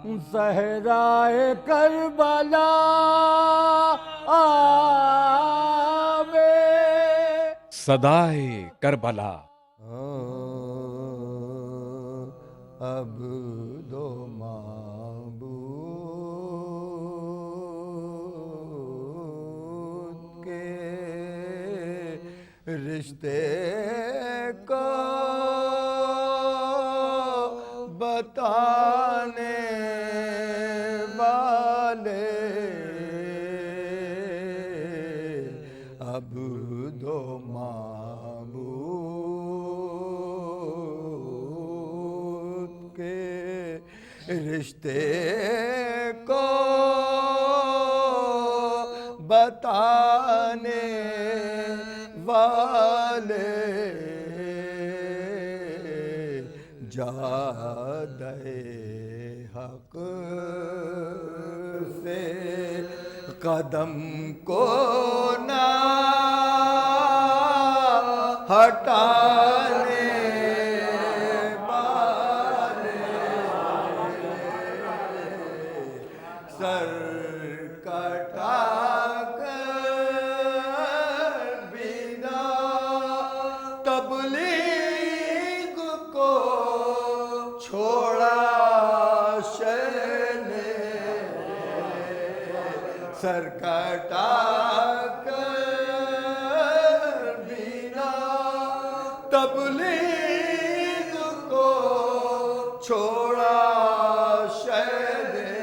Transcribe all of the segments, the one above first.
صحرائے کربلا میں صدائے کربلا عبد و معبود کے رشتے کو بتانے والے عبد و معبود کے رشتے کو بتانے والے جادِ حق سے قدم کو نہ ہٹانے والے سر کٹا کر بنا تبلیغ کو چھوڑا شہ نے سر کٹا کر بنا تبلیغ کو چھوڑا شہ نے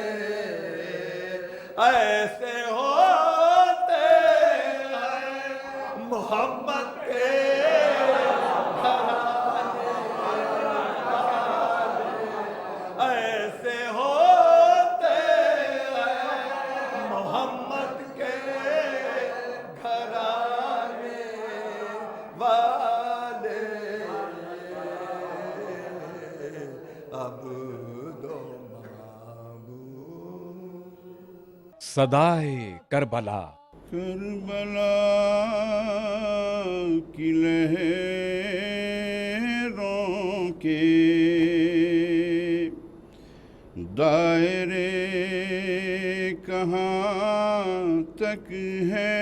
ایسے ہوتے ہیں محمد کے ایسے ہوتے ہیں محمد کے گھرانے والے عبد و معبود صدائے کربلا کربلا کی لہروں کے دائرے کہاں تک ہیں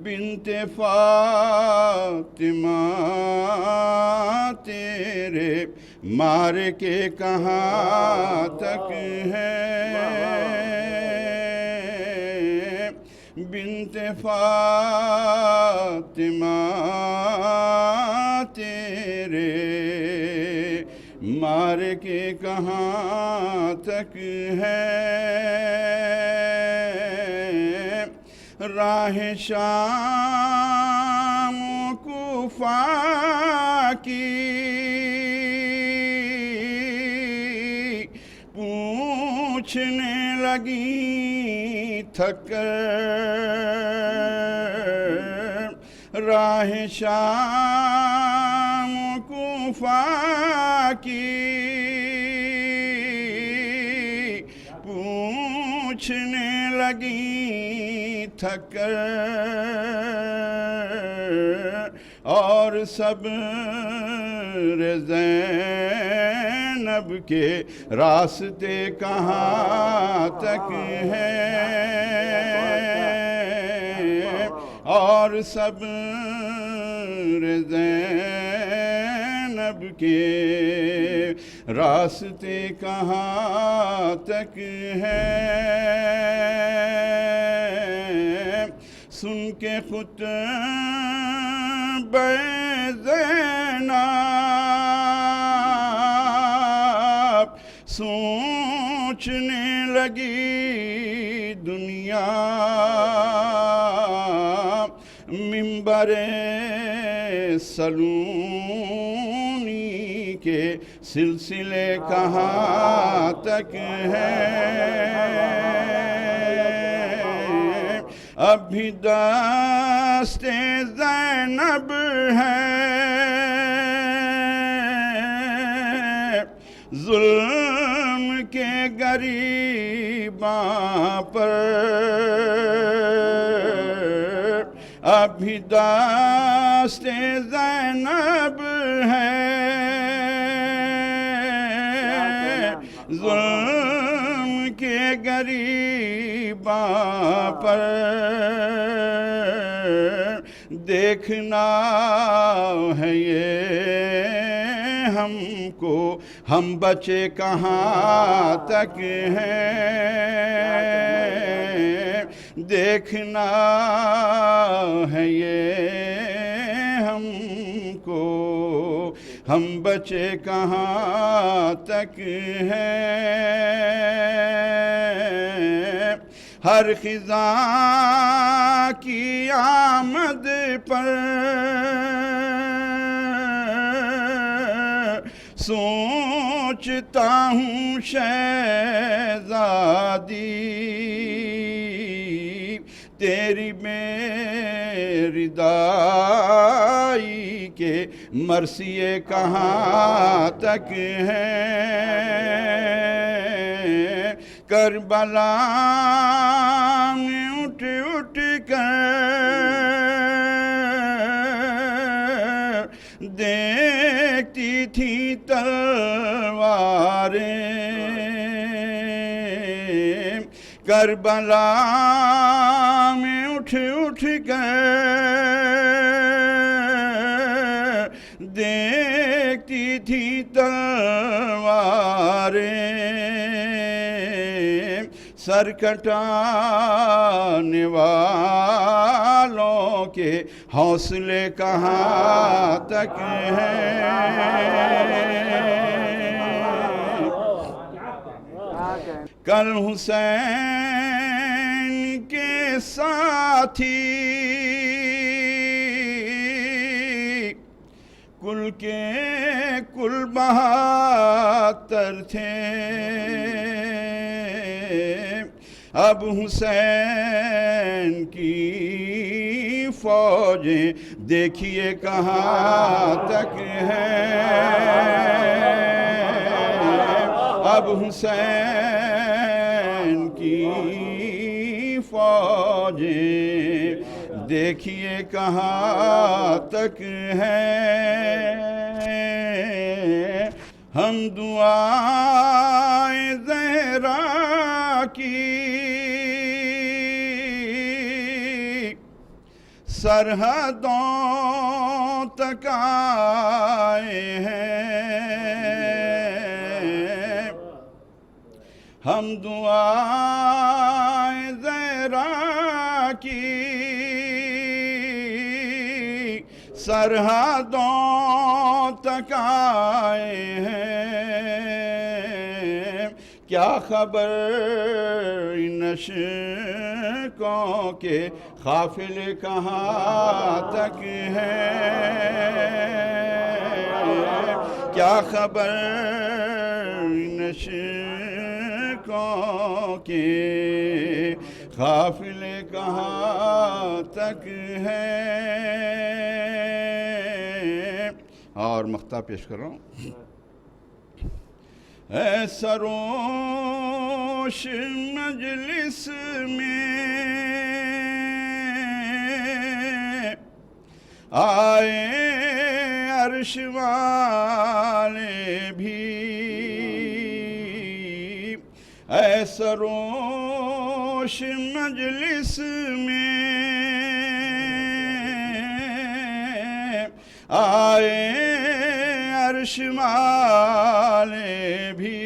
بنت فاطمہ تیرے مارکے کہاں تک ہیں بنت فاطمہ تیرے مارکے کہاں تک ہیں راہ شام کوفہ کی پوچھنے لگی تھک کر راہ شام کوفہ کی پوچھنے لگی تھک کر اور صبر زینب کے راستے کہاں تک ہیں اور صبر زینب کے راستے کہاں تک ہیں سن کے خطبہ زینب سوچنے لگی دنیا منبر سلونی کے سلسلے کہاں تک ہیں اب بھی دست زینب ہے ظلم کے غریباں پر اب بھی دست زینب ہے ظلم کے غریباں پر دیکھنا ہے یہ ہم کو، ہم بچے کہاں تک ہیں، دیکھنا ہے یہ ہم کو، ہم بچے کہاں تک ہیں۔ ہر خزاں کی آمد پر سوچتا ہوں شہزادی، تیری میری دائی کے مرثیے کہاں تک ہیں۔ کربلا میں اٹھ اٹھ کر دیکھتی تھی تلواریں، کربلا میں اٹھ اٹھ کر دیکھتی تھی تلواریں، سر کٹانے والوں کے حوصلے کہاں تک ہیں۔ کل حسین کے ساتھی کل کے کل 72 تھے، اب حسین کی فوجیں دیکھیے کہاں تک ہیں، اب حسین کی فوجیں دیکھیے کہاں تک ہیں۔ ہم دعائیں زہرا کی سرحدوں تک آئے ہیں، ہم دعائیں زہرا کی سرحدوں تک آئے ہیں۔ کیا خبر ان عشقوں کے قافلے کہاں تک ہیں، کیا خبر ان عشقوں کے قافلے کہاں تک ہیں۔ اور مقطع پیش کر رہا ہوں۔ اے سروش مجلس میں آئے عرش والے بھی، اے سروش مجلس میں آئے عرش والے بھی،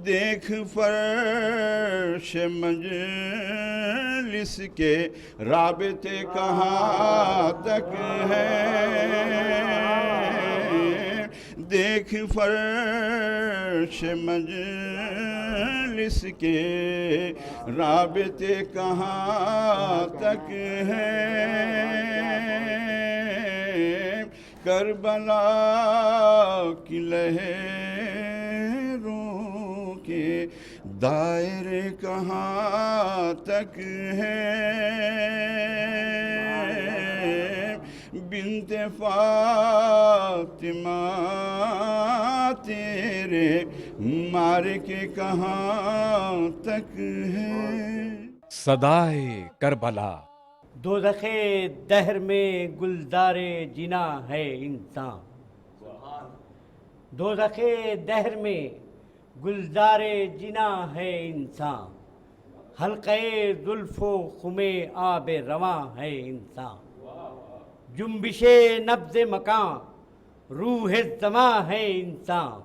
دیکھ فرش مجلس کے رابطے کہاں تک ہیں، دیکھ فرش مجلس کے رابطے کہاں تک ہیں۔ کربلا کی لہروں کے دائرے کہاں تک ہیں، بنت فاطمہ تیرے مارکے کہاں تک ہیں۔ صدائے کربلا دوزخ دہر میں گلزار جنا ہے انسان، دوزخ دہر میں گلزار جنا ہے انسان، حلقے زلف و خم آب رواں ہے انسان، جنبش نبض مکان روح زماں ہے انسان،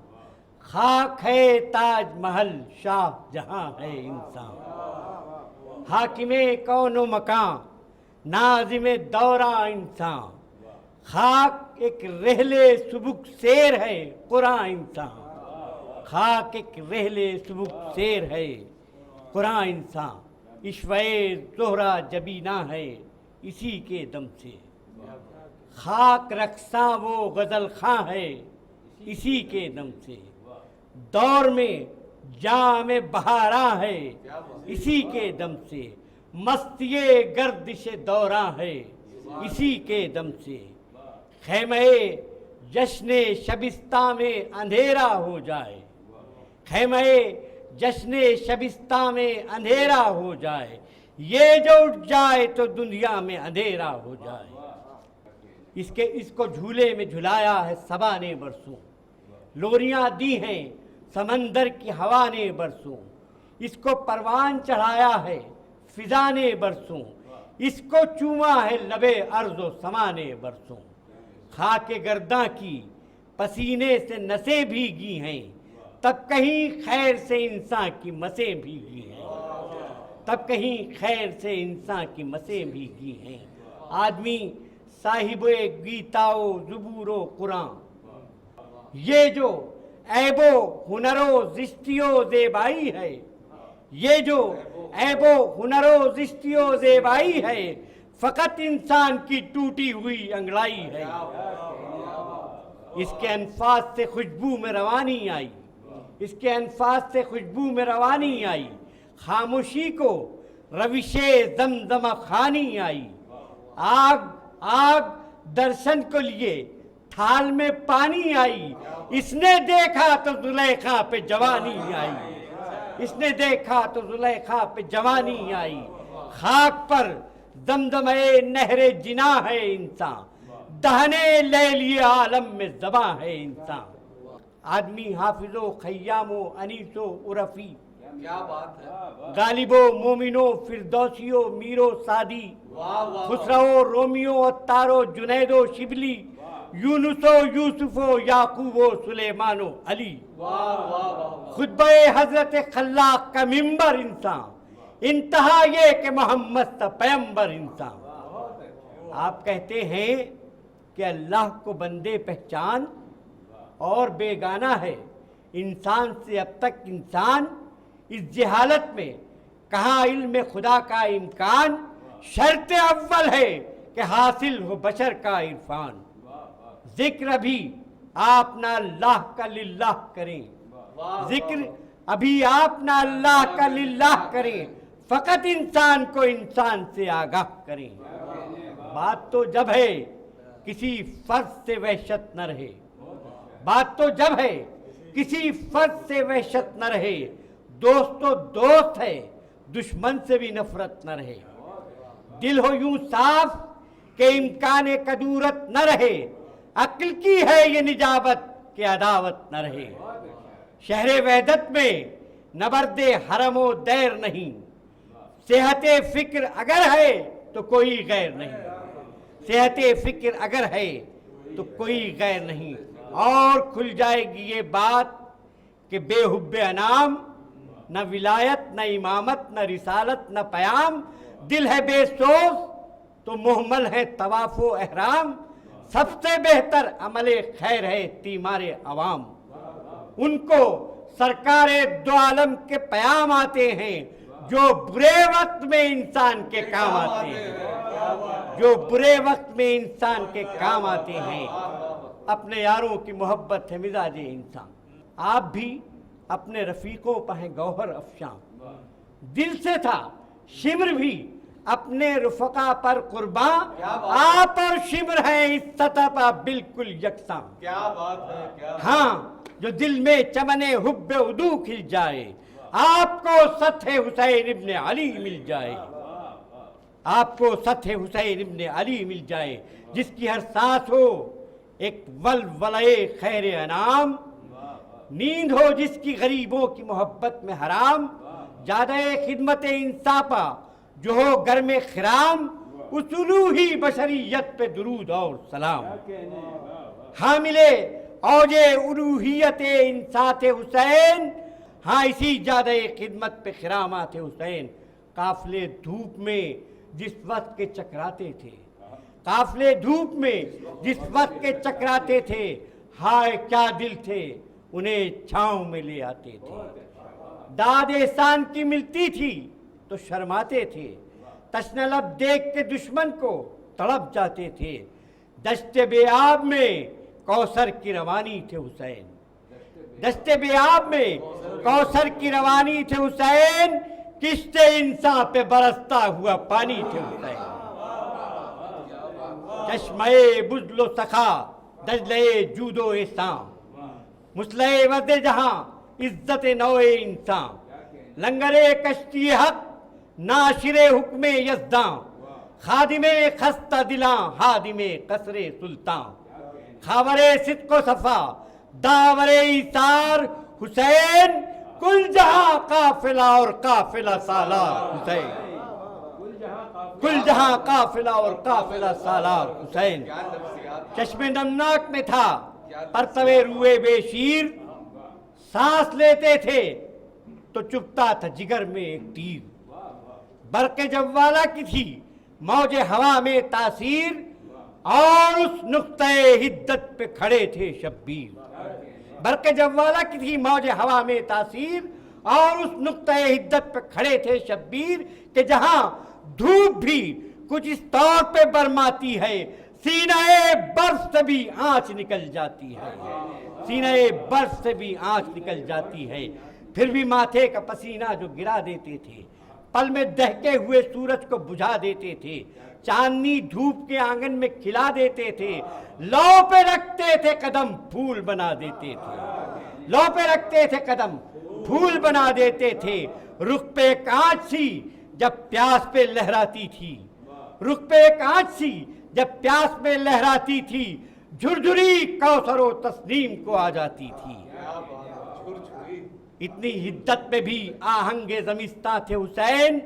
خاک ہے تاج محل شاہ جہاں ہے انسان، حاکم کون و مکان ناظم دورہ انسان، خاک ایک رحلے سبک سیر ہے قرآن انسان، خاک ایک رحلے سبک سیر ہے قرآن انسان، عشوہ زہرہ جبینہ ہے اسی کے دم سے، خاک رقصاں وہ غزل خاں ہے اسی کے دم سے، دور میں جام بہاراں ہے اسی کے دم سے، مستی گردش دوراں ہے اسی کے دم سے، خیمہ جشن شبستہ میں اندھیرا ہو جائے، خیمہ جشن شبستہ میں اندھیرا ہو جائے، یہ جو اٹھ جائے تو دنیا میں اندھیرا ہو جائے، اس کو جھولے میں جھلایا ہے صبا نے برسوں، لوریاں دی ہیں سمندر کی ہوا نے برسوں، اس کو پروان چڑھایا ہے فضا نے برسوں، اس کو چوما ہے لبے ارض و سما نے برسوں، خاک گرداں کی پسینے سے نسیں بھیگی ہیں، تب کہیں خیر سے انسان کی مسیں بھیگی ہیں، تب کہیں خیر سے انسان کی مسیں بھیگی ہیں، آدمی صاحب گیتا و زبور و قرآن، یہ جو عیب و ہنر و زشتی و زیبائی ہے، یہ جو عیب و ہنر و زشتی و زیبائی ہے، فقط انسان کی ٹوٹی ہوئی انگڑائی ہے، اس کے انفاس سے خوشبو میں روانی آئی، اس کے انفاس سے خوشبو میں روانی آئی، خاموشی کو روش زمزمہ خوانی آئی، آگ آگ درشن کو لیے تھال میں پانی آئی، اس نے دیکھا تو زلیخا پہ جوانی آئی، اس نے دیکھا تو زلیخا پہ جوانی آئی، خاک پر دمدمہ نہر جنا ہے انسان، دہنے لیلی عالم میں زباں ہے انسان، آدمی حافظ و خیام و انیس و عرفی، غالب و مومن و فردوسی و میر و سعدی، خسرو رومیو عطار و جنید و شبلی، یونس و یوسف و یعقوب و سلیمان و علی، خطبہ حضرت خلاق کا منبر انسان، انتہا یہ کہ محمد تا پیمبر انسان، آپ کہتے ہیں کہ اللہ کو بندے پہچان اور بیگانہ ہے انسان سے، اب تک انسان اس جہالت میں کہاں علم خدا کا امکان، شرط اول ہے کہ حاصل ہو بشر کا عرفان، ذکر ابھی آپ نہ اللہ کا للہ کریں، ذکر ابھی آپ نہ اللہ کا للہ کریں، فقط انسان کو انسان سے آگاہ کریں، بات تو جب ہے کسی فرد سے وحشت نہ رہے، بات تو جب ہے کسی فرد سے وحشت نہ رہے، دوست تو دوست ہے دشمن سے بھی نفرت نہ رہے، دل ہو یوں صاف کہ امکان کدورت نہ رہے، عقل کی ہے یہ نجابت کہ عداوت نہ رہے، شہر وحدت میں نبرد حرم و دیر نہیں، صحت فکر اگر ہے تو کوئی غیر نہیں، صحت فکر اگر ہے تو کوئی غیر نہیں، اور کھل جائے گی یہ بات کہ بے حب انام، نہ ولایت نہ امامت نہ رسالت نہ پیام، دل ہے بے سوز تو محمل ہے طواف و احرام، سب سے بہتر عمل خیر ہے تیمار عوام، ان کو سرکار دو عالم کے پیام آتے ہیں جو برے وقت میں انسان کے کام آتے ہیں، جو برے وقت میں انسان کے کام آتے ہیں، اپنے یاروں کی محبت ہے مزاج انسان، آپ بھی اپنے رفیقوں پر ہیں گوہر افشاں، دل سے تھا شمر بھی اپنے رفقا پر قرباں، آپ اور شمر ہیں اس سطح پر بالکل یکساں، ہاں جو دل میں چمن حب عدو کھل جائے، آپ کو سطح حسین ابن علی مل جائے، آپ کو سطح حسین ابن علی مل جائے، جس کی ہر سانس ہو ایک ولولے خیر انعام، نیند ہو جس کی غریبوں کی محبت میں حرام، زیادہ خدمت انصافا جو ہو گر میں خرام، اس الوہی بشریت پہ درود اور سلام۔ حامل اوج الوہیت انصات حسین، ہاں اسی زیادہ خدمت پہ خرامات حسین۔ قافلے دھوپ میں جس وقت کے چکراتے تھے، قافلے دھوپ میں جس وقت کے چکراتے تھے، ہائے کیا دل تھے انہیں چھاؤں میں لے آتے تھے۔ داد احسان کی ملتی تھی تو شرماتے تھے، تشنہ لب دیکھ کے دشمن کو تڑپ جاتے تھے۔ دشت بے آب میں کوثر کی روانی تھے حسین، دشت بے آب میں کوثر کی روانی تھے حسین، کشت انسان پہ برستا ہوا پانی تھے حسین۔ چشمہ بزل و سخا دجلے جود و احسان، مسلح وزد جہاں عزت نوع انسان، لنگر کشتی حق ناشر حکم یزداں، خادم خستہ دلاں حادم قصر سلطان، خاور صدق و صفا داور ایثار حسین، کل جہاں قافلہ اور قافلہ سالار حسین، کل جہاں قافلہ اور قافلہ سالار حسین۔ چشم نمناک میں تھا پرتوے روئے بے شیر، سانس لیتے تھے تو چپتا تھا جگر میں ایک تیر، برق جوالہ کی تھی موج ہوا میں تاثیر، اور اس نقطہ حدت پہ کھڑے تھے شبیر۔ برق جوالہ کی تھی موج ہوا میں تاثیر، اور اس نقطہ حدت پہ کھڑے تھے شبیر، کہ جہاں دھوپ بھی کچھ اس طور پہ برماتی ہے، سینہ برف سے بھی آنچ نکل جاتی ہے، سینہ برف سے بھی آنچ نکل جاتی ہے۔ پھر بھی ماتھے کا پسینہ جو گرا دیتے تھے، پل میں دہکے ہوئے سورج کو بجھا دیتے تھے، چاندنی دھوپ کے آنگن میں کھلا دیتے تھے، لو پہ رکھتے تھے قدم پھول بنا دیتے تھے، لو پہ رکھتے تھے قدم پھول بنا دیتے تھے۔ رخ پہ ایک آنچ سی جب پیاس پہ لہراتی تھی، رخ پہ ایک آنچ سی جب پیاس پہ لہراتی تھی، جھرجھری کوثر و تسنیم کو آ جاتی تھی۔ اتنی حدت پہ بھی آہنگ زمستاں تھے حسین،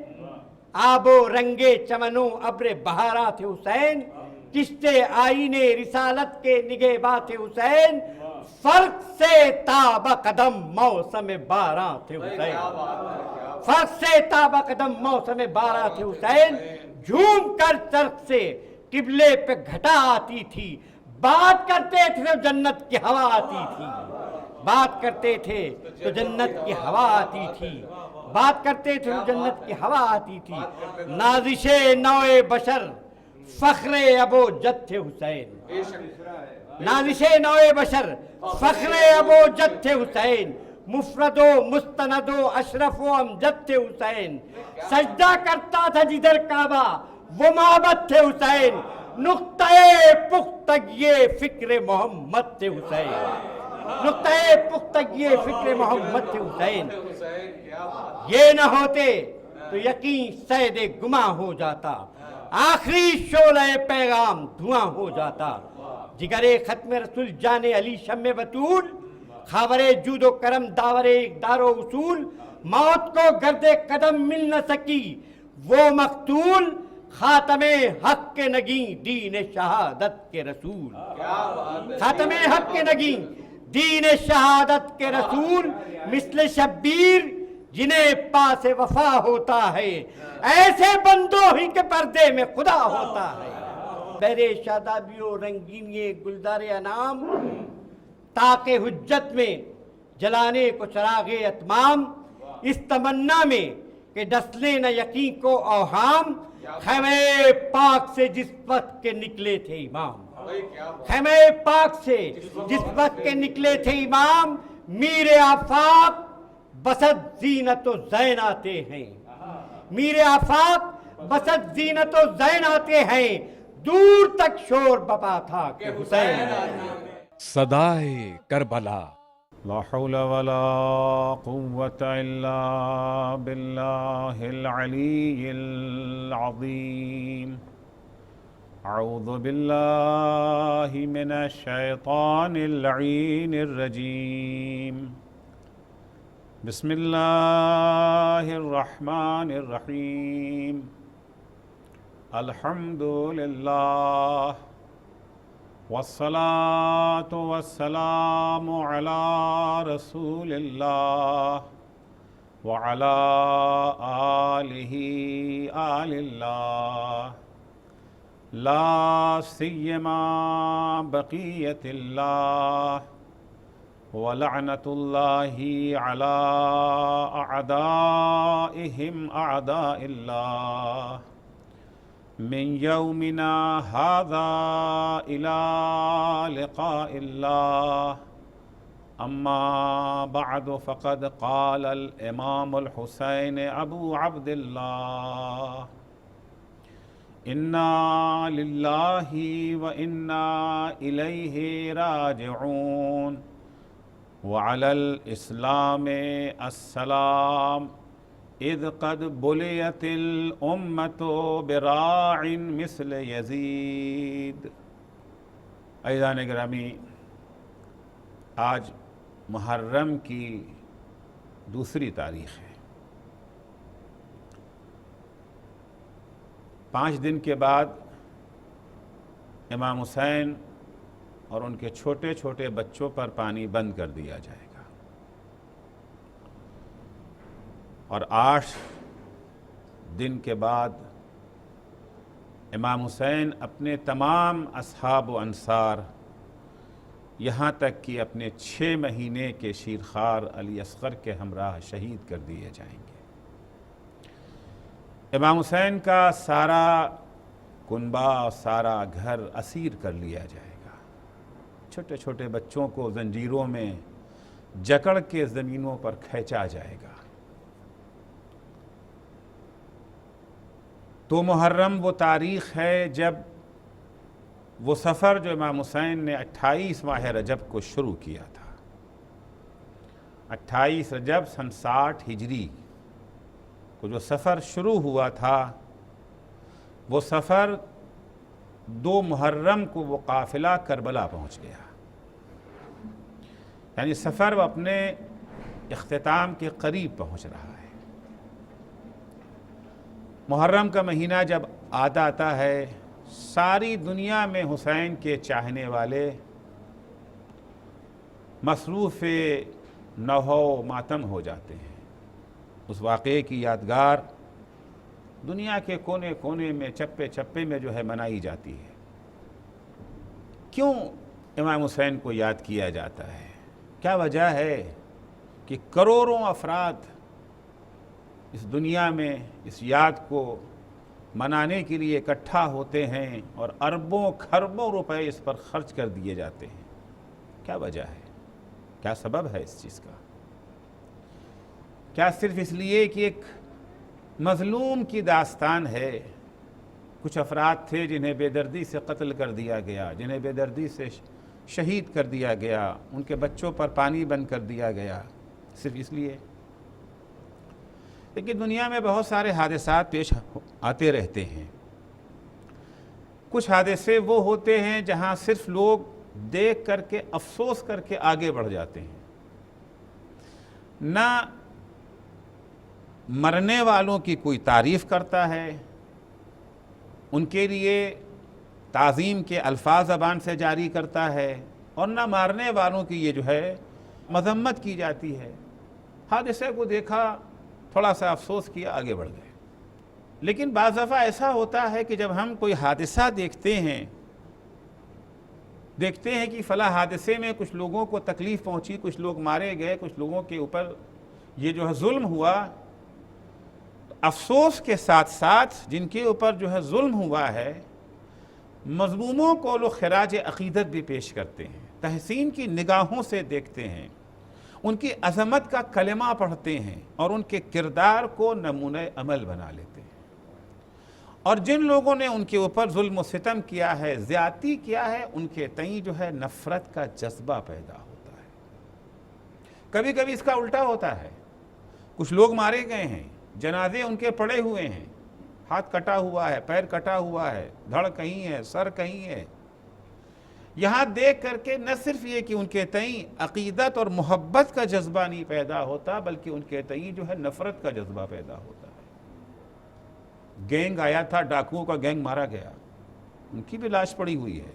آب و رنگ چمنوں ابر بہاراں تھے حسین، کشتے آئینے رسالت کے نگہباں تھے حسین، فرق سے تاب قدم موسم باراں تھے حسین، فرق سے تاب قدم موسم باراں تھے حسین۔ جھوم کر چرخ سے قبلے پہ گھٹا آتی تھی، بات کرتے تھے تو جنت کی ہوا آتی تھی، بات کرتے تھے تو جنت کی ہوا آتی تھی، بات کرتے تھے تو جنت کی ہوا آتی تھی۔ نازش نوع بشر فخر ابو جد تھے حسین، نازش نوع بشر فخر ابو جد تھے حسین، مفرد و مستند و اشرف و امجد تھے حسین، سجدہ کرتا تھا جدھر کعبہ وہ معبد تھے حسین، نقطہ پختگی فکر محمد تھے حسین، نقطہ پختگی فکر محمد تھے حسین۔ یہ نہ ہوتے تو یقین سید گماں ہو جاتا، آخری شعلہ پیغام دھواں ہو جاتا، جگر ختم رسول جان علی شمع بطول، خاور جود و کرم داور اقدار و اصول، موت کو گرد قدم مل نہ سکی وہ مقتول، خاتم حق کے نگیں دین شہادت کے رسول، خاتم حق کے نگیں دین شہادت کے رسول، مثل شبیر جنہیں پاس وفا ہوتا ہے، ایسے بندوں ہی کے پردے میں خدا ہوتا ہے۔ بہرے شادابیوں رنگینی گلزار انعام، تاکہ حجت میں جلانے کو چراغ اتمام، اس تمنا میں کہ ڈسلے نہ یقین کو اوہام، خیمہ پاک سے جس وقت کے نکلے تھے امام، خیمہ پاک سے جس وقت کے نکلے تھے امام، میر آفاق بسط زینت و زین آتے ہیں، میر آفاق بسط زینت و زین آتے ہیں، دور تک شور بپا تھا کہ حسین۔ صدائے کربلا، لا حول ولا قوة إلا بالله العلي العظيم أعوذ بالله من الشيطان اللعين الرجيم بسم الله الرحمن الرحيم الحمد لله والصلاة والسلام على رسول الله وعلى آله آل الله لا سيما بقية الله ولعنة الله على أعدائهم أعداء الله من يومنا هذا إلى لقاء الله أما بعد فقد قال الإمام الحسين أبو عبد الله إنا لله وإنا إليه راجعون وعلى الإسلام السلام إذ قد بليت الأمة براع مثل يزيد. عزیزان گرامی، آج محرم کی دوسری تاریخ ہے. 5 دن کے بعد امام حسین اور ان کے چھوٹے چھوٹے بچوں پر پانی بند کر دیا جائے گا، اور 8 دن کے بعد امام حسین اپنے تمام اصحاب و انصار، یہاں تک کہ اپنے 6 مہینے کے شیرخوار علی اصغر کے ہمراہ شہید کر دیے جائیں گے. امام حسین کا سارا کنبہ، سارا گھر اسیر کر لیا جائے گا. چھوٹے چھوٹے بچوں کو زنجیروں میں جکڑ کے زمینوں پر کھینچا جائے گا. تو محرم وہ تاریخ ہے جب وہ سفر جو امام حسین نے 28 ماہ رجب کو شروع کیا تھا، 28 رجب سن 60 ہجری کو جو سفر شروع ہوا تھا، وہ سفر 2 محرم کو وہ قافلہ کربلا پہنچ گیا. یعنی سفر وہ اپنے اختتام کے قریب پہنچ رہا ہے. محرم کا مہینہ جب آتا ہے، ساری دنیا میں حسین کے چاہنے والے مصروف نوحہ و ماتم ہو جاتے ہیں. اس واقعے کی یادگار دنیا کے کونے کونے میں، چپے چپے میں جو ہے منائی جاتی ہے. کیوں امام حسین کو یاد کیا جاتا ہے؟ کیا وجہ ہے کہ کروڑوں افراد اس دنیا میں اس یاد کو منانے کے لیے اکٹھا ہوتے ہیں اور اربوں کھربوں روپے اس پر خرچ کر دیے جاتے ہیں؟ کیا وجہ ہے؟ کیا سبب ہے اس چیز کا؟ کیا صرف اس لیے کہ ایک مظلوم کی داستان ہے؟ کچھ افراد تھے جنہیں بے دردی سے قتل کر دیا گیا، جنہیں بے دردی سے شہید کر دیا گیا، ان کے بچوں پر پانی بند کر دیا گیا، صرف اس لیے؟ لیکن دنیا میں بہت سارے حادثات پیش آتے رہتے ہیں. کچھ حادثے وہ ہوتے ہیں جہاں صرف لوگ دیکھ کر کے افسوس کر کے آگے بڑھ جاتے ہیں. نہ مرنے والوں کی کوئی تعریف کرتا ہے، ان کے لیے تعظیم کے الفاظ زبان سے جاری کرتا ہے، اور نہ مارنے والوں کی یہ جو ہے مذمت کی جاتی ہے. حادثے کو دیکھا، تھوڑا سا افسوس کیا، آگے بڑھ گئے. لیکن بعض دفعہ ایسا ہوتا ہے کہ جب ہم کوئی حادثہ دیکھتے ہیں کہ فلاں حادثے میں کچھ لوگوں کو تکلیف پہنچی، کچھ لوگ مارے گئے، کچھ لوگوں کے اوپر یہ جو ہے ظلم ہوا، افسوس کے ساتھ ساتھ جن کے اوپر جو ہے ظلم ہوا ہے، مظلوموں کو لوگ خراج عقیدت بھی پیش کرتے ہیں، تحسین کی نگاہوں سے دیکھتے ہیں، ان کی عظمت کا کلمہ پڑھتے ہیں اور ان کے کردار کو نمونہ عمل بنا لیتے ہیں. اور جن لوگوں نے ان کے اوپر ظلم و ستم کیا ہے، زیادتی کیا ہے، ان کے تئیں جو ہے نفرت کا جذبہ پیدا ہوتا ہے. کبھی کبھی اس کا الٹا ہوتا ہے. کچھ لوگ مارے گئے ہیں، جنازے ان کے پڑے ہوئے ہیں، ہاتھ کٹا ہوا ہے، پیر کٹا ہوا ہے، دھڑ کہیں ہے، سر کہیں ہے۔ یہاں دیکھ کر کے نہ صرف یہ کہ ان کے تئیں عقیدت اور محبت کا جذبہ نہیں پیدا ہوتا، بلکہ ان کے تئیں جو ہے نفرت کا جذبہ پیدا ہوتا ہے۔ گینگ آیا تھا، ڈاکوؤں کا گینگ مارا گیا، ان کی بھی لاش پڑی ہوئی ہے۔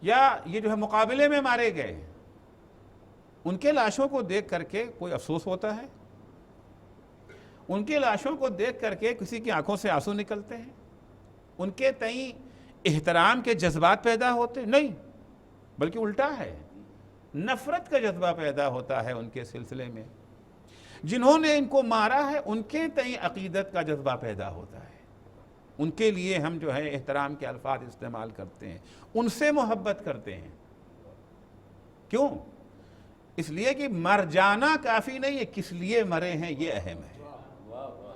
یا یہ جو ہے مقابلے میں مارے گئے، ان کے لاشوں کو دیکھ کر کے کوئی افسوس ہوتا ہے؟ ان کے لاشوں کو دیکھ کر کے کسی کی آنکھوں سے آنسو نکلتے ہیں؟ ان کے تئیں احترام کے جذبات پیدا ہوتے؟ نہیں، بلکہ الٹا ہے، نفرت کا جذبہ پیدا ہوتا ہے ان کے سلسلے میں۔ جنہوں نے ان کو مارا ہے ان کے تئیں عقیدت کا جذبہ پیدا ہوتا ہے، ان کے لیے ہم جو ہے احترام کے الفاظ استعمال کرتے ہیں، ان سے محبت کرتے ہیں۔ کیوں؟ اس لیے کہ مر جانا کافی نہیں ہے، کس لیے مرے ہیں یہ اہم ہے،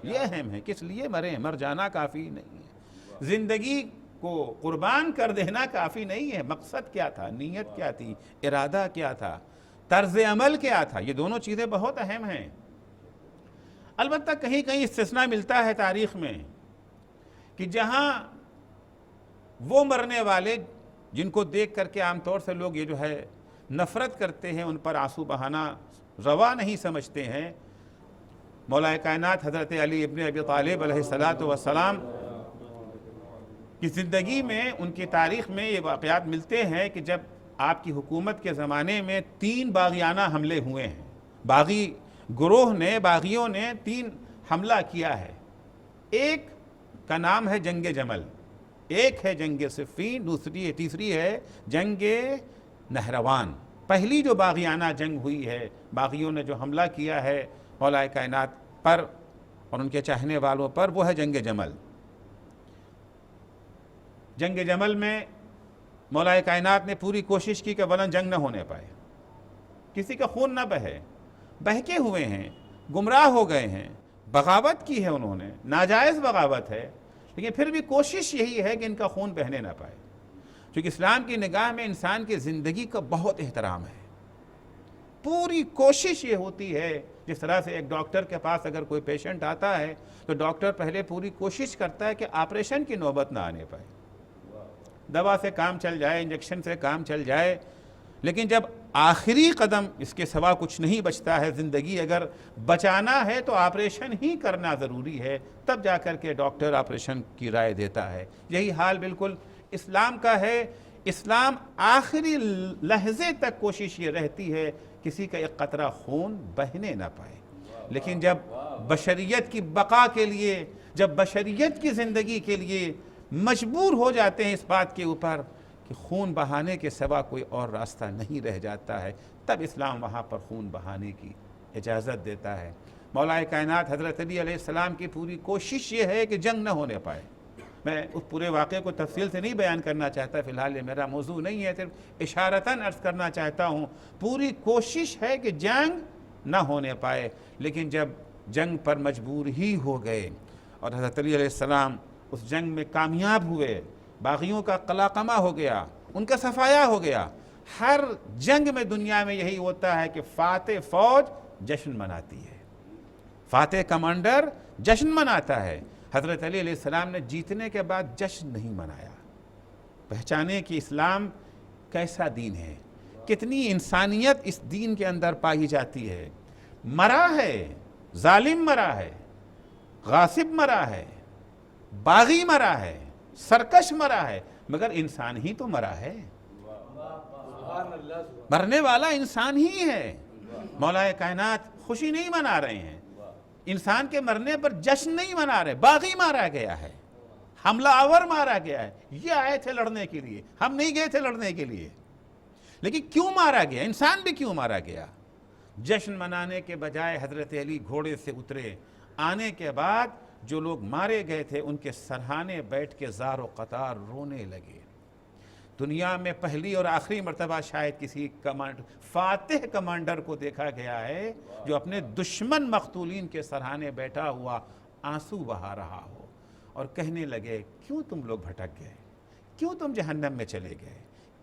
یہ اہم ہے، کس لیے مرے ہیں، مر جانا کافی نہیں ہے۔ زندگی کو قربان کر دینا کافی نہیں ہے، مقصد کیا تھا، نیت کیا تھی، ارادہ کیا تھا، طرز عمل کیا تھا، یہ دونوں چیزیں بہت اہم ہیں۔ البتہ کہیں کہیں استثناء ملتا ہے تاریخ میں کہ جہاں وہ مرنے والے جن کو دیکھ کر کے عام طور سے لوگ یہ جو ہے نفرت کرتے ہیں، ان پر آنسو بہانا روا نہیں سمجھتے ہیں، مولا کائنات حضرت علی ابن ابی طالب علیہ السلام کی زندگی میں، ان کی تاریخ میں یہ واقعات ملتے ہیں کہ جب آپ کی حکومت کے زمانے میں 3 باغیانہ حملے ہوئے ہیں، باغی گروہ نے، باغیوں نے 3 حملہ کیا ہے۔ ایک کا نام ہے جنگ جمل، ایک ہے جنگ صفین، تیسری ہے جنگ نہروان۔ پہلی جو باغیانہ جنگ ہوئی ہے، باغیوں نے جو حملہ کیا ہے مولا کائنات پر اور ان کے چاہنے والوں پر، وہ ہے جنگ جمل۔ جنگ جمل میں مولا کائنات نے پوری کوشش کی کہ ولن جنگ نہ ہونے پائے، کسی کا خون نہ بہے، بہکے ہوئے ہیں، گمراہ ہو گئے ہیں، بغاوت کی ہے انہوں نے، ناجائز بغاوت ہے، لیکن پھر بھی کوشش یہی ہے کہ ان کا خون بہنے نہ پائے، کیونکہ اسلام کی نگاہ میں انسان کی زندگی کا بہت احترام ہے۔ پوری کوشش یہ ہوتی ہے، جس طرح سے ایک ڈاکٹر کے پاس اگر کوئی پیشنٹ آتا ہے تو ڈاکٹر پہلے پوری کوشش کرتا ہے کہ آپریشن کی نوبت نہ آنے پائے، دوا سے کام چل جائے، انجیکشن سے کام چل جائے، لیکن جب آخری قدم اس کے سوا کچھ نہیں بچتا ہے، زندگی اگر بچانا ہے تو آپریشن ہی کرنا ضروری ہے، تب جا کر کے ڈاکٹر آپریشن کی رائے دیتا ہے۔ یہی حال بالکل اسلام کا ہے۔ اسلام آخری لحظے تک کوشش یہ رہتی ہے کسی کا ایک قطرہ خون بہنے نہ پائے، لیکن جب بشریت کی بقا کے لیے، جب بشریت کی زندگی کے لیے مجبور ہو جاتے ہیں اس بات کے اوپر کہ خون بہانے کے سوا کوئی اور راستہ نہیں رہ جاتا ہے، تب اسلام وہاں پر خون بہانے کی اجازت دیتا ہے۔ مولا کائنات حضرت علی علیہ السلام کی پوری کوشش یہ ہے کہ جنگ نہ ہونے پائے۔ میں اس پورے واقعے کو تفصیل سے نہیں بیان کرنا چاہتا، فی الحال یہ میرا موضوع نہیں ہے، صرف اشارتاً عرض کرنا چاہتا ہوں، پوری کوشش ہے کہ جنگ نہ ہونے پائے، لیکن جب جنگ پر مجبور ہی ہو گئے اور حضرت علی علیہ السلام اس جنگ میں کامیاب ہوئے، باغیوں کا قلاقمہ ہو گیا، ان کا صفایا ہو گیا۔ ہر جنگ میں دنیا میں یہی ہوتا ہے کہ فاتح فوج جشن مناتی ہے، فاتح کمانڈر جشن مناتا ہے۔ حضرت علی علیہ السلام نے جیتنے کے بعد جشن نہیں منایا، پہچانے کہ اسلام کیسا دین ہے، کتنی انسانیت اس دین کے اندر پائی جاتی ہے۔ مرا ہے، ظالم مرا ہے، غاصب مرا ہے، باغی مرا ہے، سرکش مرا ہے، مگر انسان ہی تو مرا ہے، مرنے والا انسان ہی ہے۔ مولا کائنات خوشی نہیں منا رہے ہیں، انسان کے مرنے پر جشن نہیں منا رہے، باغی مارا گیا ہے، حملہ آور مارا گیا ہے۔ یہ آئے تھے لڑنے کے لیے، ہم نہیں گئے تھے لڑنے کے لیے، لیکن کیوں مارا گیا، انسان بھی کیوں مارا گیا؟ جشن منانے کے بجائے حضرت علی گھوڑے سے اترے، آنے کے بعد جو لوگ مارے گئے تھے ان کے سرہانے بیٹھ کے زار و قطار رونے لگے۔ دنیا میں پہلی اور آخری مرتبہ شاید کسی فاتح کمانڈر کو دیکھا گیا ہے جو اپنے دشمن مقتولین کے سرہانے بیٹھا ہوا آنسو بہا رہا ہو اور کہنے لگے، کیوں تم لوگ بھٹک گئے، کیوں تم جہنم میں چلے گئے،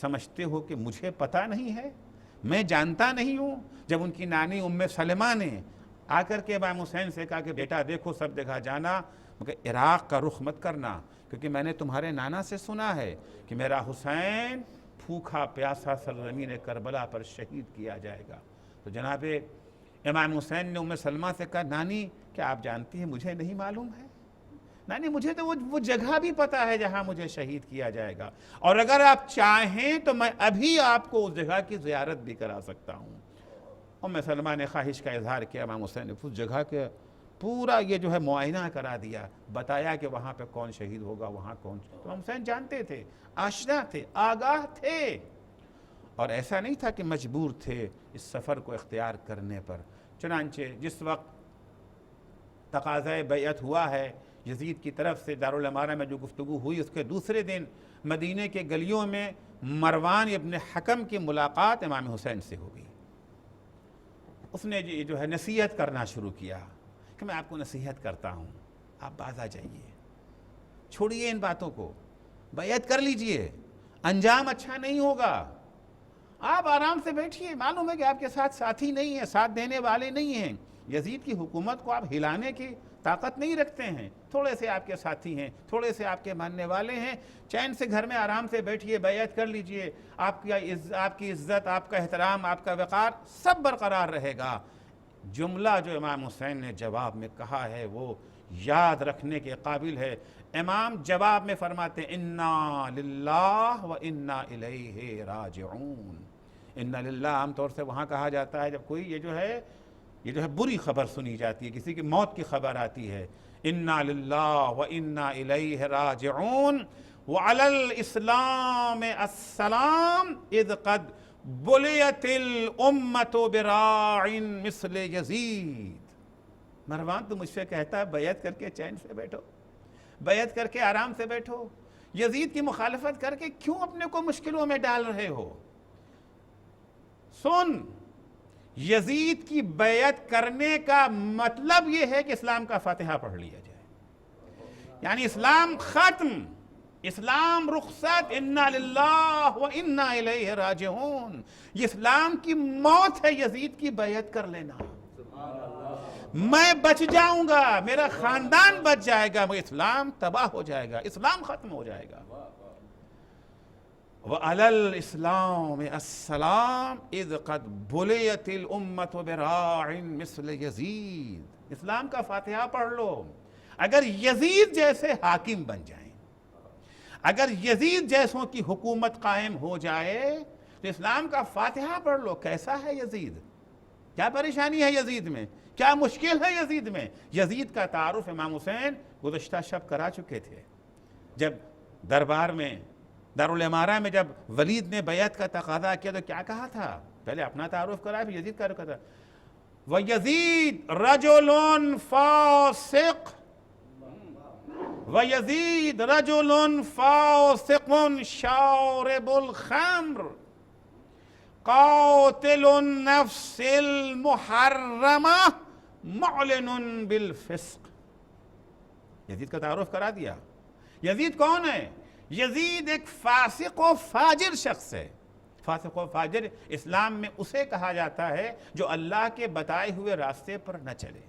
سمجھتے ہو کہ مجھے پتہ نہیں ہے، میں جانتا نہیں ہوں؟ جب ان کی نانی ام سلمہ نے آ کر کے امام حسین سے کہا کہ بیٹا دیکھو سب جگہ جانا مگر عراق کا رخ مت کرنا، کیونکہ میں نے تمہارے نانا سے سنا ہے کہ میرا حسین بھوکا پیاسا سرزمین کربلا پر شہید کیا جائے گا۔ تو جناب امام حسین نے ام سلمہ سے کہا نانی کیا آپ جانتی ہیں مجھے نہیں معلوم ہے؟ نانی مجھے تو وہ جگہ بھی پتہ ہے جہاں مجھے شہید کیا جائے گا، اور اگر آپ چاہیں تو میں ابھی آپ کو اس جگہ کی زیارت بھی کرا سکتا ہوں۔ ام سلمہ نے خواہش کا اظہار کیا، امام حسین نے اس جگہ کے پورا یہ جو ہے معائنہ کرا دیا، بتایا کہ وہاں پہ کون شہید ہوگا، وہاں کون۔ تو امام حسین جانتے تھے، آشنا تھے، آگاہ تھے، اور ایسا نہیں تھا کہ مجبور تھے اس سفر کو اختیار کرنے پر۔ چنانچہ جس وقت تقاضۂ بیعت ہوا ہے یزید کی طرف سے، دارالامارہ میں جو گفتگو ہوئی، اس کے دوسرے دن مدینے کے گلیوں میں مروان ابن حکم کی ملاقات امام حسین سے ہو گئی۔ اس نے جو ہے نصیحت کرنا شروع کیا کہ میں آپ کو نصیحت کرتا ہوں، آپ باز آ جائیے، چھوڑیے ان باتوں کو، بیعت کر لیجئے، انجام اچھا نہیں ہوگا، آپ آرام سے بیٹھیے، معلوم ہے کہ آپ کے ساتھ ساتھی نہیں ہیں، ساتھ دینے والے نہیں ہیں، یزید کی حکومت کو آپ ہلانے کی طاقت نہیں رکھتے ہیں، تھوڑے سے آپ کے ساتھی ہیں، تھوڑے سے آپ کے ماننے والے ہیں، چین سے گھر میں آرام سے بیٹھیے، بیعت کر لیجئے، آپ کی عزت، آپ کا احترام، آپ کا وقار سب برقرار رہے گا۔ جملہ جو امام حسین نے جواب میں کہا ہے وہ یاد رکھنے کے قابل ہے۔ امام جواب میں فرماتے ہیں انا للہ و انا الیہ راجعون۔ انا للہ عام طور سے وہاں کہا جاتا ہے جب کوئی یہ جو ہے بری خبر سنی جاتی ہے، کسی کی موت کی خبر آتی ہے، انا للہ و انا الیہ راجعون وعلی الاسلام السلام اذ قد بلیت الامت براع مثل یزید۔ مروان تو مجھ سے کہتا ہے بیعت کر کے چین سے بیٹھو، بیعت کر کے آرام سے بیٹھو، یزید کی مخالفت کر کے کیوں اپنے کو مشکلوں میں ڈال رہے ہو؟ سن، یزید کی بیعت کرنے کا مطلب یہ ہے کہ اسلام کا فاتحہ پڑھ لیا جائے، یعنی اسلام ختم، اسلام رخصت، انا للہ و انا الیہ راجعون۔ یہ اسلام کی موت ہے یزید کی بیعت کر لینا۔ میں بچ جاؤں گا، میرا خاندان بچ جائے گا، مگر اسلام تباہ ہو جائے گا، اسلام ختم ہو جائے گا۔ وَعَلَى الْإِسْلَامِ السَّلَامِ اِذْ قَدْ بُلِيَتِ الْأُمَّةُ بِرَاعٍ مِثْلِ یزید۔ اسلام کا فاتحہ پڑھ لو۔ اگر یزید جیسے حاکم بن جائیں، اگر یزید جیسوں کی حکومت قائم ہو جائے تو اسلام کا فاتحہ پڑھ لو۔ کیسا ہے یزید؟ کیا پریشانی ہے یزید میں؟ کیا مشکل ہے یزید میں؟ یزید کا تعارف امام حسین گزشتہ شب کرا چکے تھے۔ جب دربار میں دارالامارہ میں جب ولید نے بیعت کا تقاضا کیا تو کیا کہا تھا؟ پہلے اپنا تعارف کرایا پھر یزید کا رکھا تھا۔ وَيَزِيد رَجُلٌ فَاسِقٌ وَيَزِيد رَجُلٌ فَاسِقٌ شَارِبُ الْخَمْرِ قَاتِلُ النَّفْسِ الْمُحَرَّمَةِ مُعْلِنٌ بِالْفِسْقِ۔ یزید کا تعارف کرا دیا۔ یزید کون ہے؟ یزید ایک فاسق و فاجر شخص ہے۔ فاسق و فاجر اسلام میں اسے کہا جاتا ہے جو اللہ کے بتائے ہوئے راستے پر نہ چلے۔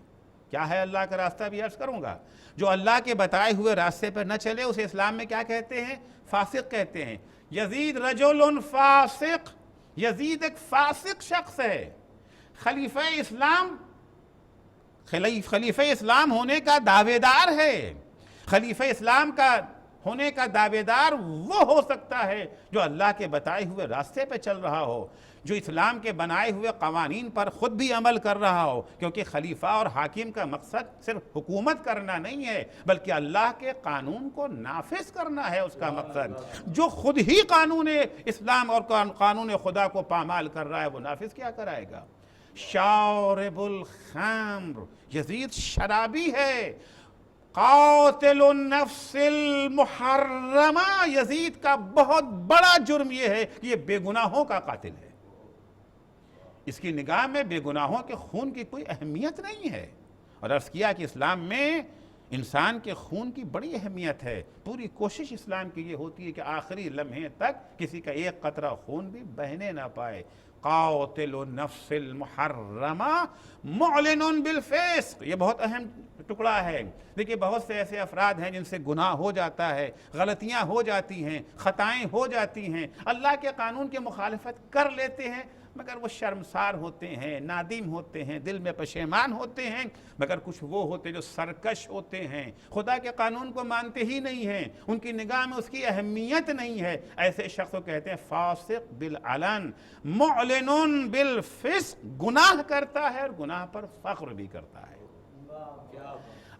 کیا ہے اللہ کا راستہ بھی عرض کروں گا۔ جو اللہ کے بتائے ہوئے راستے پر نہ چلے اسے اسلام میں کیا کہتے ہیں؟ فاسق کہتے ہیں۔ یزید رجل فاسق، یزید ایک فاسق شخص ہے۔ خلیفہ اسلام ہونے کا دعوے دار ہے۔ خلیفہ اسلام کا ہونے کا دعوے دار وہ ہو سکتا ہے جو اللہ کے بتائے ہوئے راستے پہ چل رہا ہو، جو اسلام کے بنائے ہوئے قوانین پر خود بھی عمل کر رہا ہو، کیونکہ خلیفہ اور حاکم کا مقصد صرف حکومت کرنا نہیں ہے بلکہ اللہ کے قانون کو نافذ کرنا ہے اس کا مقصد۔ جو خود ہی قانون اسلام اور قانون خدا کو پامال کر رہا ہے وہ نافذ کیا کرائے گا؟ شارب الخمر، یزید شرابی ہے۔ قاتل النفس المحرمہ، یزید کا بہت بڑا جرم یہ ہے کہ یہ بے گناہوں کا قاتل ہے۔ اس کی نگاہ میں بے گناہوں کے خون کی کوئی اہمیت نہیں ہے۔ اور عرض کیا کہ اسلام میں انسان کے خون کی بڑی اہمیت ہے. پوری کوشش اسلام کی یہ ہوتی ہے کہ آخری لمحے تک کسی کا ایک قطرہ خون بھی بہنے نہ پائے. قاتل النفس المحرمہ معلن بالفسق، یہ بہت اہم ٹکڑا ہے. دیکھیے بہت سے ایسے افراد ہیں جن سے گناہ ہو جاتا ہے، غلطیاں ہو جاتی ہیں، خطائیں ہو جاتی ہیں، اللہ کے قانون کی مخالفت کر لیتے ہیں، مگر وہ شرمسار ہوتے ہیں، نادم ہوتے ہیں، دل میں پشیمان ہوتے ہیں. مگر کچھ وہ ہوتے جو سرکش ہوتے ہیں، خدا کے قانون کو مانتے ہی نہیں ہیں، ان کی نگاہ میں اس کی اہمیت نہیں ہے. ایسے شخص کو کہتے ہیں فاسق بالعلن معلن بالفسق، گناہ کرتا ہے اور گناہ پر فخر بھی کرتا ہے.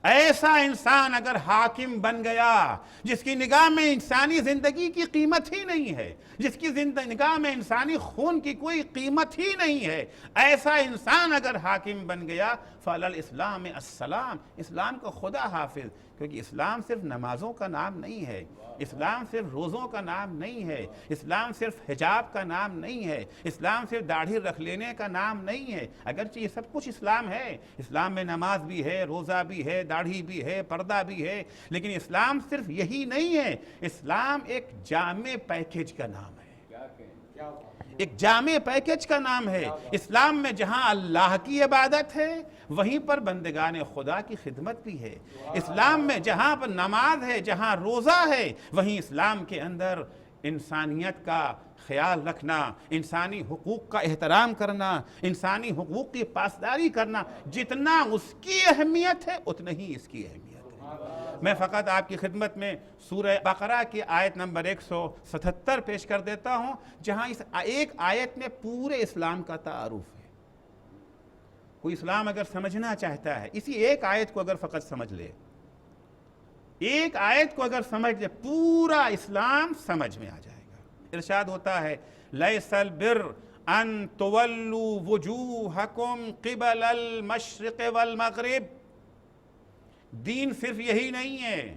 ایسا انسان اگر حاکم بن گیا جس کی نگاہ میں انسانی زندگی کی قیمت ہی نہیں ہے، جس کی نگاہ میں انسانی خون کی کوئی قیمت ہی نہیں ہے، ایسا انسان اگر حاکم بن گیا فعلی الاسلام السلام، اسلام کو خدا حافظ. کیونکہ اسلام صرف نمازوں کا نام نہیں ہے، اسلام صرف روزوں کا نام نہیں ہے، اسلام صرف حجاب کا نام نہیں ہے، اسلام صرف داڑھی رکھ لینے کا نام نہیں ہے. اگرچہ یہ سب کچھ اسلام ہے، اسلام میں نماز بھی ہے، روزہ بھی ہے، داڑھی بھی ہے، پردہ بھی ہے، لیکن اسلام صرف یہی نہیں ہے. اسلام ایک جامع پیکیج کا نام ہے، ایک جامع پیکیج کا نام ہے. اسلام میں جہاں اللہ کی عبادت ہے وہیں پر بندگان خدا کی خدمت بھی ہے. اسلام میں جہاں پر نماز ہے، جہاں روزہ ہے، وہیں اسلام کے اندر انسانیت کا خیال رکھنا، انسانی حقوق کا احترام کرنا، انسانی حقوق کی پاسداری کرنا، جتنا اس کی اہمیت ہے اتنا ہی اس کی اہمیت ہے. میں فقط آپ کی خدمت میں سورہ بقرہ کی آیت نمبر 177 پیش کر دیتا ہوں، جہاں اس ایک آیت میں پورے اسلام کا تعارف ہے. کوئی اسلام اگر سمجھنا چاہتا ہے، اسی ایک آیت کو اگر فقط سمجھ لے، ایک آیت کو اگر سمجھ لے، پورا اسلام سمجھ میں آ جائے گا. ارشاد ہوتا ہے لیس البر ان تولوا وجوہکم قبل المشرق والمغرب. دین صرف یہی نہیں ہے،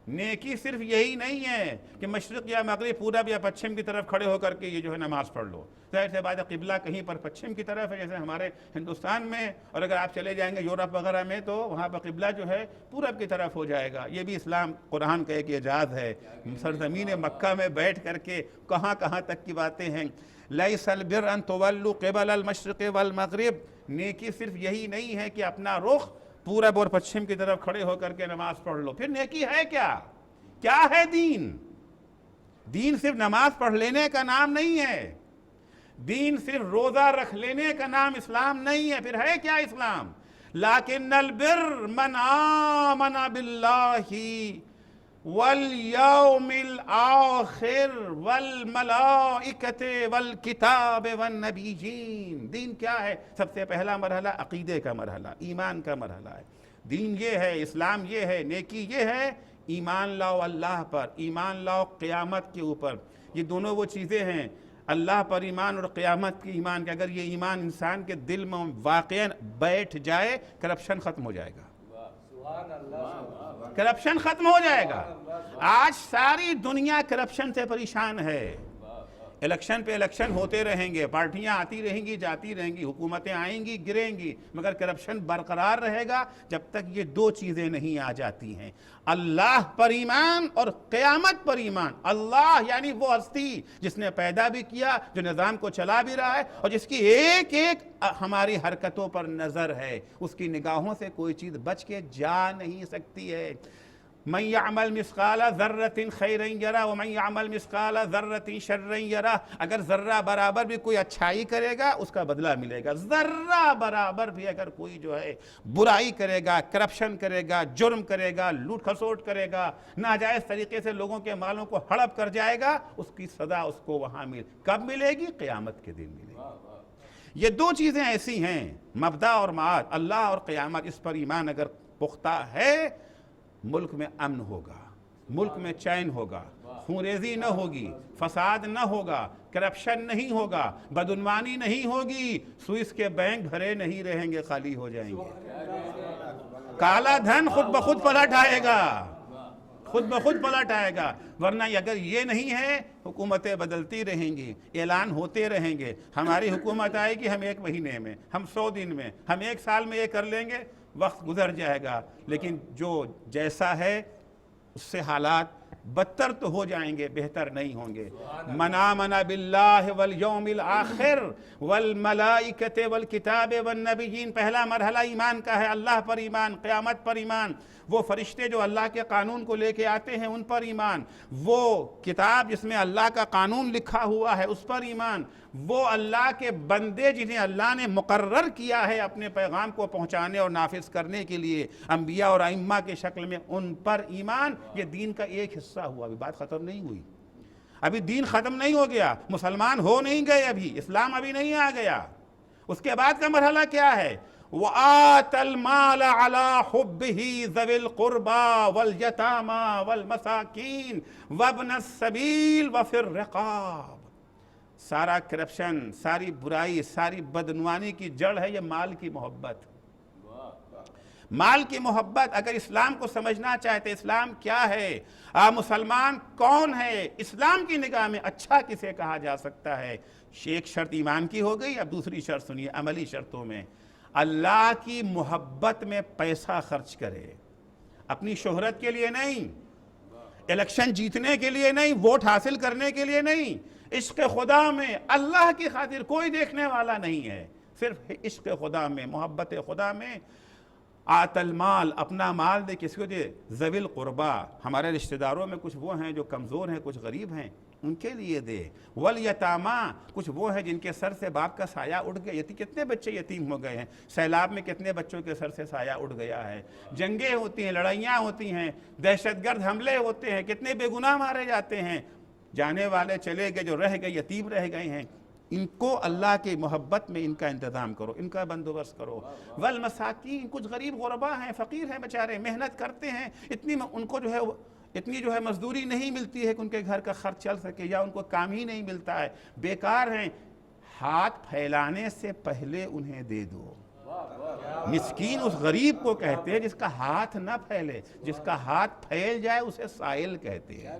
نیکی صرف یہی نہیں ہے کہ مشرق یا مغرب، پورب یا پچھم کی طرف کھڑے ہو کر کے یہ جو ہے نماز پڑھ لو. ظاہر سی بات ہے قبلہ کہیں پر پچھم کی طرف ہے جیسے ہمارے ہندوستان میں، اور اگر آپ چلے جائیں گے یورپ وغیرہ میں تو وہاں پر قبلہ جو ہے پورب کی طرف ہو جائے گا. یہ بھی اسلام قرآن کا ایک اعجاز ہے. سرزمین مکہ میں بیٹھ کر کے کہاں کہاں تک کی باتیں ہیں. لیس البر ان تولوا قبل المشرق والمغرب، نیکی صرف یہی نہیں ہے کہ اپنا رخ پورب اور پچھم کی طرف کھڑے ہو کر کے نماز پڑھ لو. پھر نیکی ہے کیا؟ کیا ہے دین؟ دین صرف نماز پڑھ لینے کا نام نہیں ہے، دین صرف روزہ رکھ لینے کا نام اسلام نہیں ہے. پھر ہے کیا اسلام؟ لیکن البر من آمن باللہ والیوم الآخر والملائکۃ والکتاب والنبیین. دین کیا ہے؟ سب سے پہلا مرحلہ عقیدے کا مرحلہ، ایمان کا مرحلہ ہے. دین یہ ہے، اسلام یہ ہے، نیکی یہ ہے. ایمان لاؤ اللہ پر، ایمان لاؤ قیامت کے اوپر. یہ دونوں وہ چیزیں ہیں، اللہ پر ایمان اور قیامت کی ایمان، کہ اگر یہ ایمان انسان کے دل میں واقعاً بیٹھ جائے کرپشن ختم ہو جائے گا، کرپشن ختم ہو جائے گا. آج ساری دنیا کرپشن سے پریشان ہے. الیکشن پہ الیکشن ہوتے رہیں گے، پارٹیاں آتی رہیں گی جاتی رہیں گی، حکومتیں آئیں گی گریں گی، مگر کرپشن برقرار رہے گا جب تک یہ دو چیزیں نہیں آ جاتی ہیں، اللہ پر ایمان اور قیامت پر ایمان. اللہ یعنی وہ ہستی جس نے پیدا بھی کیا، جو نظام کو چلا بھی رہا ہے، اور جس کی ایک ایک ہماری حرکتوں پر نظر ہے. اس کی نگاہوں سے کوئی چیز بچ کے جا نہیں سکتی ہے. من یعمل مثقال ذرۃ خیرا یرہ ومن یعمل مثقال ذرۃ شرا یرہ. اگر ذرہ برابر بھی کوئی اچھائی کرے گا اس کا بدلہ ملے گا. ذرہ برابر بھی اگر کوئی جو ہے برائی کرے گا، کرپشن کرے گا، جرم کرے گا، لوٹ کھسوٹ کرے گا، ناجائز طریقے سے لوگوں کے مالوں کو ہڑپ کر جائے گا، اس کی سزا اس کو وہاں کب ملے گی؟ قیامت کے دن ملے گی. یہ دو چیزیں ایسی ہیں، مبدا اور معاد، اللہ اور قیامت. اس پر ایمان اگر پختہ ہے، ملک میں امن ہوگا، ملک میں چین ہوگا، خونریزی نہ ہوگی، فساد نہ ہوگا، کرپشن نہیں ہوگا، بدعنوانی نہیں ہوگی، سوئس کے بینک بھرے نہیں رہیں گے، خالی ہو جائیں گے. کالا دھن خود بخود پلٹ آئے گا، خود بخود پلٹ آئے گا. ورنہ اگر یہ نہیں ہے، حکومتیں بدلتی رہیں گی، اعلان ہوتے رہیں گے. ہماری حکومت آئے گی، ہم 1 مہینے میں، ہم 100 دن میں، ہم 1 سال میں یہ کر لیں گے. وقت گزر جائے گا، لیکن جو جیسا ہے اس سے حالات بدتر تو ہو جائیں گے، بہتر نہیں ہوں گے۔ من آمن باللہ والیوم الآخر والملائکۃ والکتاب والنبیین، پہلا مرحلہ ایمان کا ہے، اللہ پر ایمان، قیامت پر ایمان، وہ فرشتے جو اللہ کے قانون کو لے کے آتے ہیں ان پر ایمان، وہ کتاب جس میں اللہ کا قانون لکھا ہوا ہے اس پر ایمان، وہ اللہ کے بندے جنہیں اللہ نے مقرر کیا ہے اپنے پیغام کو پہنچانے اور نافذ کرنے کے لیے، انبیاء اور ائمہ کے شکل میں، ان پر ایمان۔ یہ دین کا ایک حصہ ہوا، ابھی بات ختم نہیں ہوئی، ابھی دین ختم نہیں ہو گیا، مسلمان ہو نہیں گئے، ابھی اسلام ابھی نہیں آ گیا۔ اس کے بعد کا مرحلہ کیا ہے؟ وَآتَ الْمَالَ عَلَى حُبِّهِ ذَوِي الْقُرْبَى وَالْيَتَامَى وَالْمَسَاكِينِ وَابْنَ السَّبِيلِ وَفِي الرِّقَابِ۔ سارا کرپشن، ساری برائی، ساری بدعنوانی کی جڑ ہے یہ مال کی محبت۔ مال کی محبت۔ اگر اسلام کو سمجھنا چاہتے اسلام کیا ہے، مسلمان کون ہے، اسلام کی نگاہ میں اچھا کسے کہا جا سکتا ہے، ایک شرط ایمان کی ہو گئی۔ اب دوسری شرط سنیے، عملی شرطوں میں اللہ کی محبت میں پیسہ خرچ کرے، اپنی شہرت کے لیے نہیں، الیکشن جیتنے کے لیے نہیں، ووٹ حاصل کرنے کے لیے نہیں، عشق خدا میں، اللہ کی خاطر، کوئی دیکھنے والا نہیں ہے، صرف عشق خدا میں، محبت خدا میں۔ آت المال، اپنا مال دے، کسی کو دے، ذوی القربا، ہمارے رشتہ داروں میں کچھ وہ ہیں جو کمزور ہیں، کچھ غریب ہیں، ان کے لیے دے۔ والیتاما، کچھ وہ ہیں جن کے سر سے باپ کا سایہ اٹھ گیا، کتنے بچے یتیم ہو گئے ہیں، سیلاب میں کتنے بچوں کے سر سے سایہ اٹھ گیا ہے، جنگیں ہوتی ہیں، لڑائیاں ہوتی ہیں، دہشت گرد حملے ہوتے ہیں، کتنے بے گناہ مارے جاتے ہیں، جانے والے چلے گئے، جو رہ گئے یتیم رہ گئے ہیں، ان کو اللہ کی محبت میں ان کا انتظام کرو، ان کا بندوبست کرو۔ والمساکین، کچھ غریب غربا ہیں، فقیر ہیں بیچارے، محنت کرتے ہیں، ان کو اتنی مزدوری نہیں ملتی ہے کہ ان کے گھر کا خرچ چل سکے، یا ان کو کام ہی نہیں ملتا ہے، بیکار ہیں، ہاتھ پھیلانے سے پہلے انہیں دے دو۔ مسکین اس غریب کو کہتے ہیں جس کا ہاتھ نہ پھیلے، جس کا ہاتھ پھیل جائے اسے سائل کہتے ہیں۔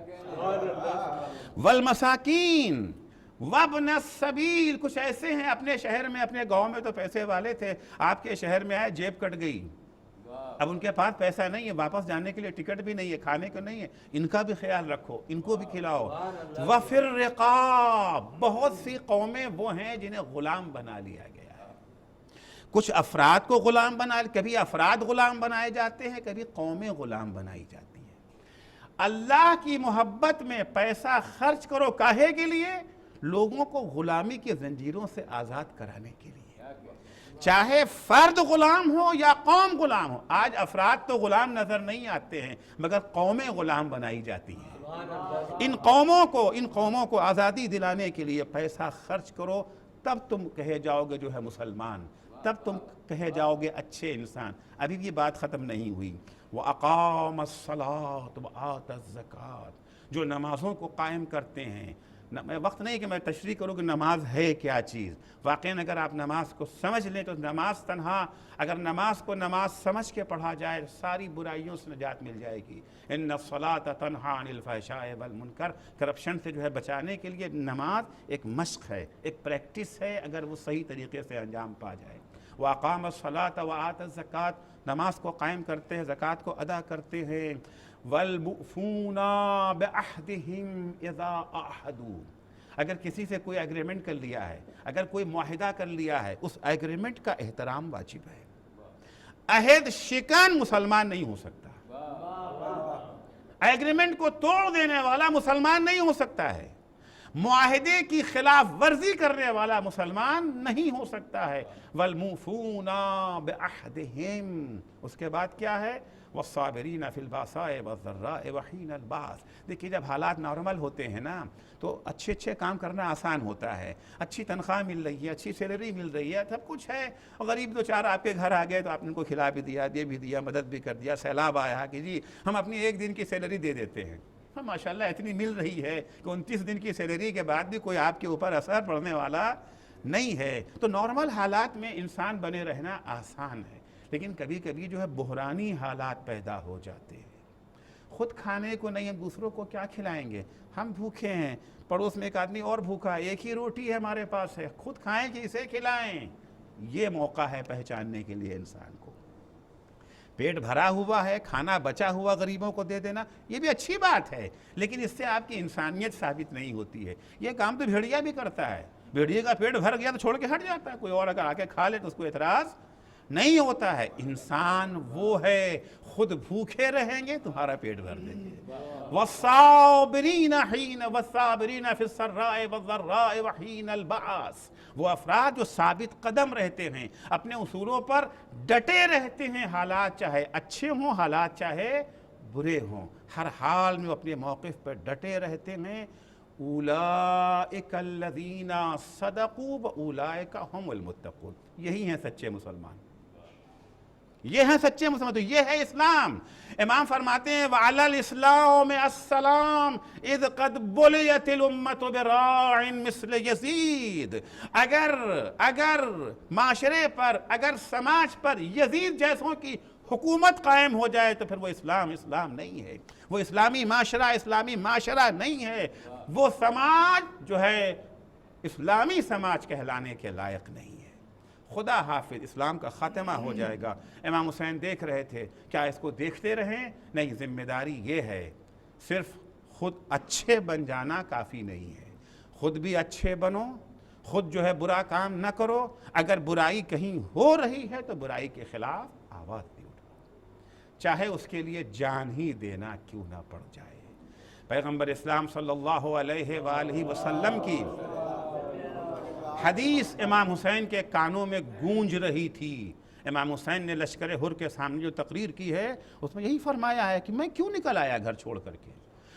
والمساکین وابن السبیل، کچھ ایسے ہیں اپنے شہر میں، اپنے گاؤں میں تو پیسے والے تھے، آپ کے شہر میں آئے، جیب کٹ گئی، اب ان کے پاس پیسہ نہیں ہے، واپس جانے کے لیے ٹکٹ بھی نہیں ہے، کھانے کو نہیں ہے، ان کا بھی خیال رکھو، ان کو بھی کھلاؤ۔ وفی الرقاب، بہت سی قومیں وہ ہیں جنہیں غلام بنا لیا گیا ہے، کچھ افراد کو غلام کبھی افراد غلام بنائے جاتے ہیں، کبھی قومیں غلام بنائی جاتی ہیں۔ اللہ کی محبت میں پیسہ خرچ کرو، کاہے کے لیے؟ لوگوں کو غلامی کی زنجیروں سے آزاد کرانے کے لیے، چاہے فرد غلام ہو یا قوم غلام ہو۔ آج افراد تو غلام نظر نہیں آتے ہیں، مگر قومیں غلام بنائی جاتی ہیں۔ ان قوموں کو آزادی دلانے کے لیے پیسہ خرچ کرو، تب تم کہے جاؤ گے جو ہے مسلمان، تب تم کہے جاؤ گے اچھے انسان۔ ابھی یہ بات ختم نہیں ہوئی۔ وَأَقَامَ الصَّلَاةَ وَآتَى الزَّكَاةَ، جو نمازوں کو قائم کرتے ہیں۔ وقت نہیں کہ میں تشریح کروں کہ نماز ہے کیا چیز، واقعاً اگر آپ نماز کو سمجھ لیں تو نماز تنہا، اگر نماز کو نماز سمجھ کے پڑھا جائے ساری برائیوں سے نجات مل جائے گی۔ ان الصلاۃ تنہا عن الفحشاء والمنکر، کرپشن سے جو ہے بچانے کے لیے نماز ایک مشق ہے، ایک پریکٹس ہے، اگر وہ صحیح طریقے سے انجام پا جائے۔ وَأَقَامَ الصَّلَاةَ وَآتَى الزَّكَاةَ، نماز کو قائم کرتے ہیں، زکوٰۃ کو ادا کرتے ہیں۔ وَالْمُؤْفُونَ بِعَهْدِهِمْ إِذَا عَاهَدُوا، اگر کسی سے کوئی ایگریمنٹ کر لیا ہے، اگر کوئی معاہدہ کر لیا ہے، اس ایگریمنٹ کا احترام واجب ہے۔ عہد شکن مسلمان نہیں ہو سکتا، ایگریمنٹ کو توڑ دینے والا مسلمان نہیں ہو سکتا ہے، معاہدے کی خلاف ورزی کرنے والا مسلمان نہیں ہو سکتا ہے۔ وَالْمُوفُونَ بِعَهْدِهِمْ، اس کے بعد کیا ہے؟ وَالصَّابِرِينَ فِي الْبَأْسَاءِ وَالضَّرَّاءِ وَحِينَ الْبَأْسِ۔ دیکھیے جب حالات نارمل ہوتے ہیں نا تو اچھے کام کرنا آسان ہوتا ہے، اچھی تنخواہ مل رہی ہے، اچھی سیلری مل رہی ہے، سب کچھ ہے، غریب دو چار آپ کے گھر آ گئے تو آپ نے ان کو کھلا بھی دیا، دے بھی دیا، مدد بھی کر دیا، سیلاب آیا کہ جی ہم اپنی ایک دن کی سیلری دے دیتے ہیں، ماشاءاللہ اتنی مل رہی ہے کہ 29 دن کی سیلری کے بعد بھی کوئی آپ کے اوپر اثر پڑنے والا نہیں ہے۔ تو نارمل حالات میں انسان بنے رہنا آسان ہے، لیکن کبھی کبھی جو ہے بحرانی حالات پیدا ہو جاتے ہیں۔ خود کھانے کو نہیں، ہم دوسروں کو کیا کھلائیں گے؟ ہم بھوکے ہیں، پڑوس میں ایک آدمی اور بھوکا ہے، ایک ہی روٹی ہے ہمارے پاس ہے، خود کھائیں کہ اسے کھلائیں؟ یہ موقع ہے پہچاننے کے لیے انسان کو۔ پیٹ بھرا ہوا ہے، کھانا بچا ہوا غریبوں کو دے دینا یہ بھی اچھی بات ہے، لیکن اس سے آپ کی انسانیت ثابت نہیں ہوتی ہے۔ یہ کام تو بھیڑیا بھی کرتا ہے، بھیڑیے کا پیٹ بھر گیا تو چھوڑ کے ہٹ جاتا ہے، کوئی اور اگر آ کے کھا لے تو اس کو اعتراض نہیں ہوتا ہے۔ انسان وہ ہے، خود بھوکے رہیں گے تمہارا پیٹ بھر دیں گے۔ وَالصَّابِرِينَ فِي السَّرَّاءِ وَالضَّرَّاءِ وَحِينَ الْبَعْثِ، وہ افراد جو ثابت قدم رہتے ہیں، اپنے اصولوں پر ڈٹے رہتے ہیں، حالات چاہے اچھے ہوں، حالات چاہے برے ہوں، ہر حال میں اپنے موقف پر ڈٹے رہتے ہیں۔ اولئک الذین صدقوا واولئک هم المتقون، یہی ہیں سچے مسلمان، یہ ہیں سچے مسلمان، تو یہ ہے اسلام۔ امام فرماتے ہیں وعلی الاسلام السلام اذ قد بلیت الامت براع مثل یزید، اگر معاشرے پر، اگر سماج پر یزید جیسوں کی حکومت قائم ہو جائے تو پھر وہ اسلام نہیں ہے، وہ اسلامی معاشرہ نہیں ہے، وہ سماج جو ہے اسلامی سماج کہلانے کے لائق نہیں ہے۔ خدا حافظ، اسلام کا خاتمہ ہو جائے گا۔ امام حسین دیکھ رہے تھے، کیا اس کو دیکھتے رہیں؟ نہیں، ذمہ داری یہ ہے، صرف خود اچھے بن جانا کافی نہیں ہے، خود بھی اچھے بنو، خود جو ہے برا کام نہ کرو، اگر برائی کہیں ہو رہی ہے تو برائی کے خلاف آواز بھی اٹھاؤ، چاہے اس کے لیے جان ہی دینا کیوں نہ پڑ جائے۔ پیغمبر اسلام صلی اللہ علیہ وآلہ وسلم کی حدیث امام حسین کے کانوں میں گونج رہی تھی۔ امام حسین نے لشکر حر کے سامنے جو تقریر کی ہے اس میں یہی فرمایا ہے کہ میں کیوں نکل آیا گھر چھوڑ کر کے،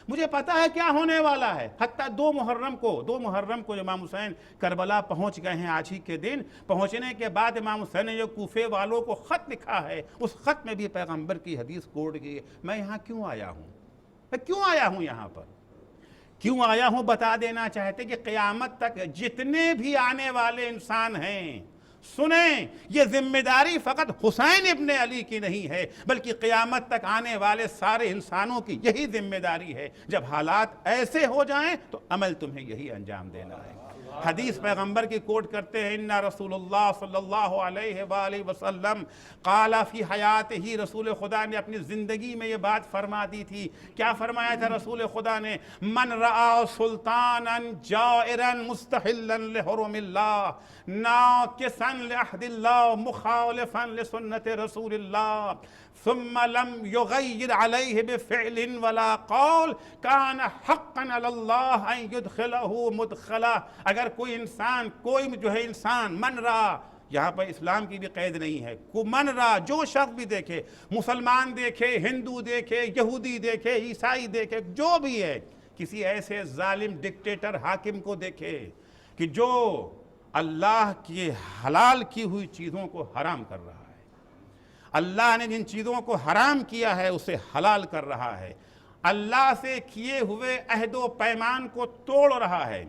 مجھے پتا ہے کیا ہونے والا ہے۔ حتیٰ دو محرم کو امام حسین کربلا پہنچ گئے ہیں، آج ہی کے دن پہنچنے کے بعد امام حسین نے جو کوفے والوں کو خط لکھا ہے، اس خط میں بھی پیغمبر کی حدیث کوٹ کی ہے، میں یہاں کیوں آیا ہوں، میں کیوں آیا ہوں یہاں پر، کیوں آیا ہوں بتا دینا چاہتے کہ قیامت تک جتنے بھی آنے والے انسان ہیں سنیں، یہ ذمہ داری فقط حسین ابن علی کی نہیں ہے، بلکہ قیامت تک آنے والے سارے انسانوں کی یہی ذمہ داری ہے۔ جب حالات ایسے ہو جائیں تو عمل تمہیں یہی انجام دینا ہے۔ حدیث پیغمبر کی کوٹ کرتے ہیں، ان رسول اللہ صلی اللہ علیہ وآلہ وسلم قال فی حیاتہ، رسول خدا نے اپنی زندگی میں یہ بات فرما دی تھی۔ کیا فرمایا تھا رسول خدا نے؟ من رعا سلطانا جائرا مستحلا لحرم اللہ ناکسا لعہد اللہ مخالفا لسنت رسول اللہ ثم لم يغیر علیہ بفعل ولا قول کان حقا علی اللہ ان یدخلہ مدخلہ۔ اگر کوئی انسان، کوئی جو ہے انسان، من رہا، یہاں پر اسلام کی بھی قید نہیں ہے، من رہا، جو شخص بھی دیکھے، مسلمان دیکھے، ہندو دیکھے، یہودی دیکھے، عیسائی دیکھے، جو بھی ہے، کسی ایسے ظالم ڈکٹیٹر حاکم کو دیکھے کہ جو اللہ کی حلال کی ہوئی چیزوں کو حرام کر رہا ہے، اللہ نے جن چیزوں کو حرام کیا ہے اسے حلال کر رہا ہے، اللہ سے کیے ہوئے عہد و پیمان کو توڑ رہا ہے،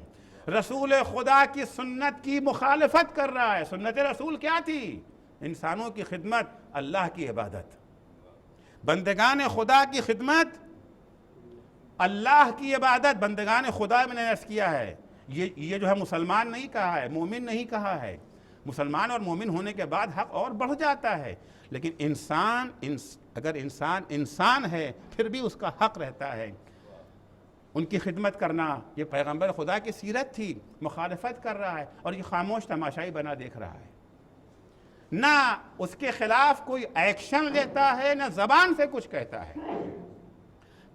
رسول خدا کی سنت کی مخالفت کر رہا ہے۔ سنت رسول کیا تھی؟ انسانوں کی خدمت، اللہ کی عبادت، بندگان خدا کی خدمت، اللہ کی عبادت، بندگان خدا میں نے عرض کیا ہے، یہ جو ہے مسلمان نہیں کہا ہے، مومن نہیں کہا ہے۔ مسلمان اور مومن ہونے کے بعد حق اور بڑھ جاتا ہے، لیکن اگر انسان ہے پھر بھی اس کا حق رہتا ہے ان کی خدمت کرنا۔ یہ پیغمبر خدا کی سیرت تھی، مخالفت کر رہا ہے اور یہ خاموش تماشائی بنا دیکھ رہا ہے، نہ اس کے خلاف کوئی ایکشن لیتا ہے، نہ زبان سے کچھ کہتا ہے۔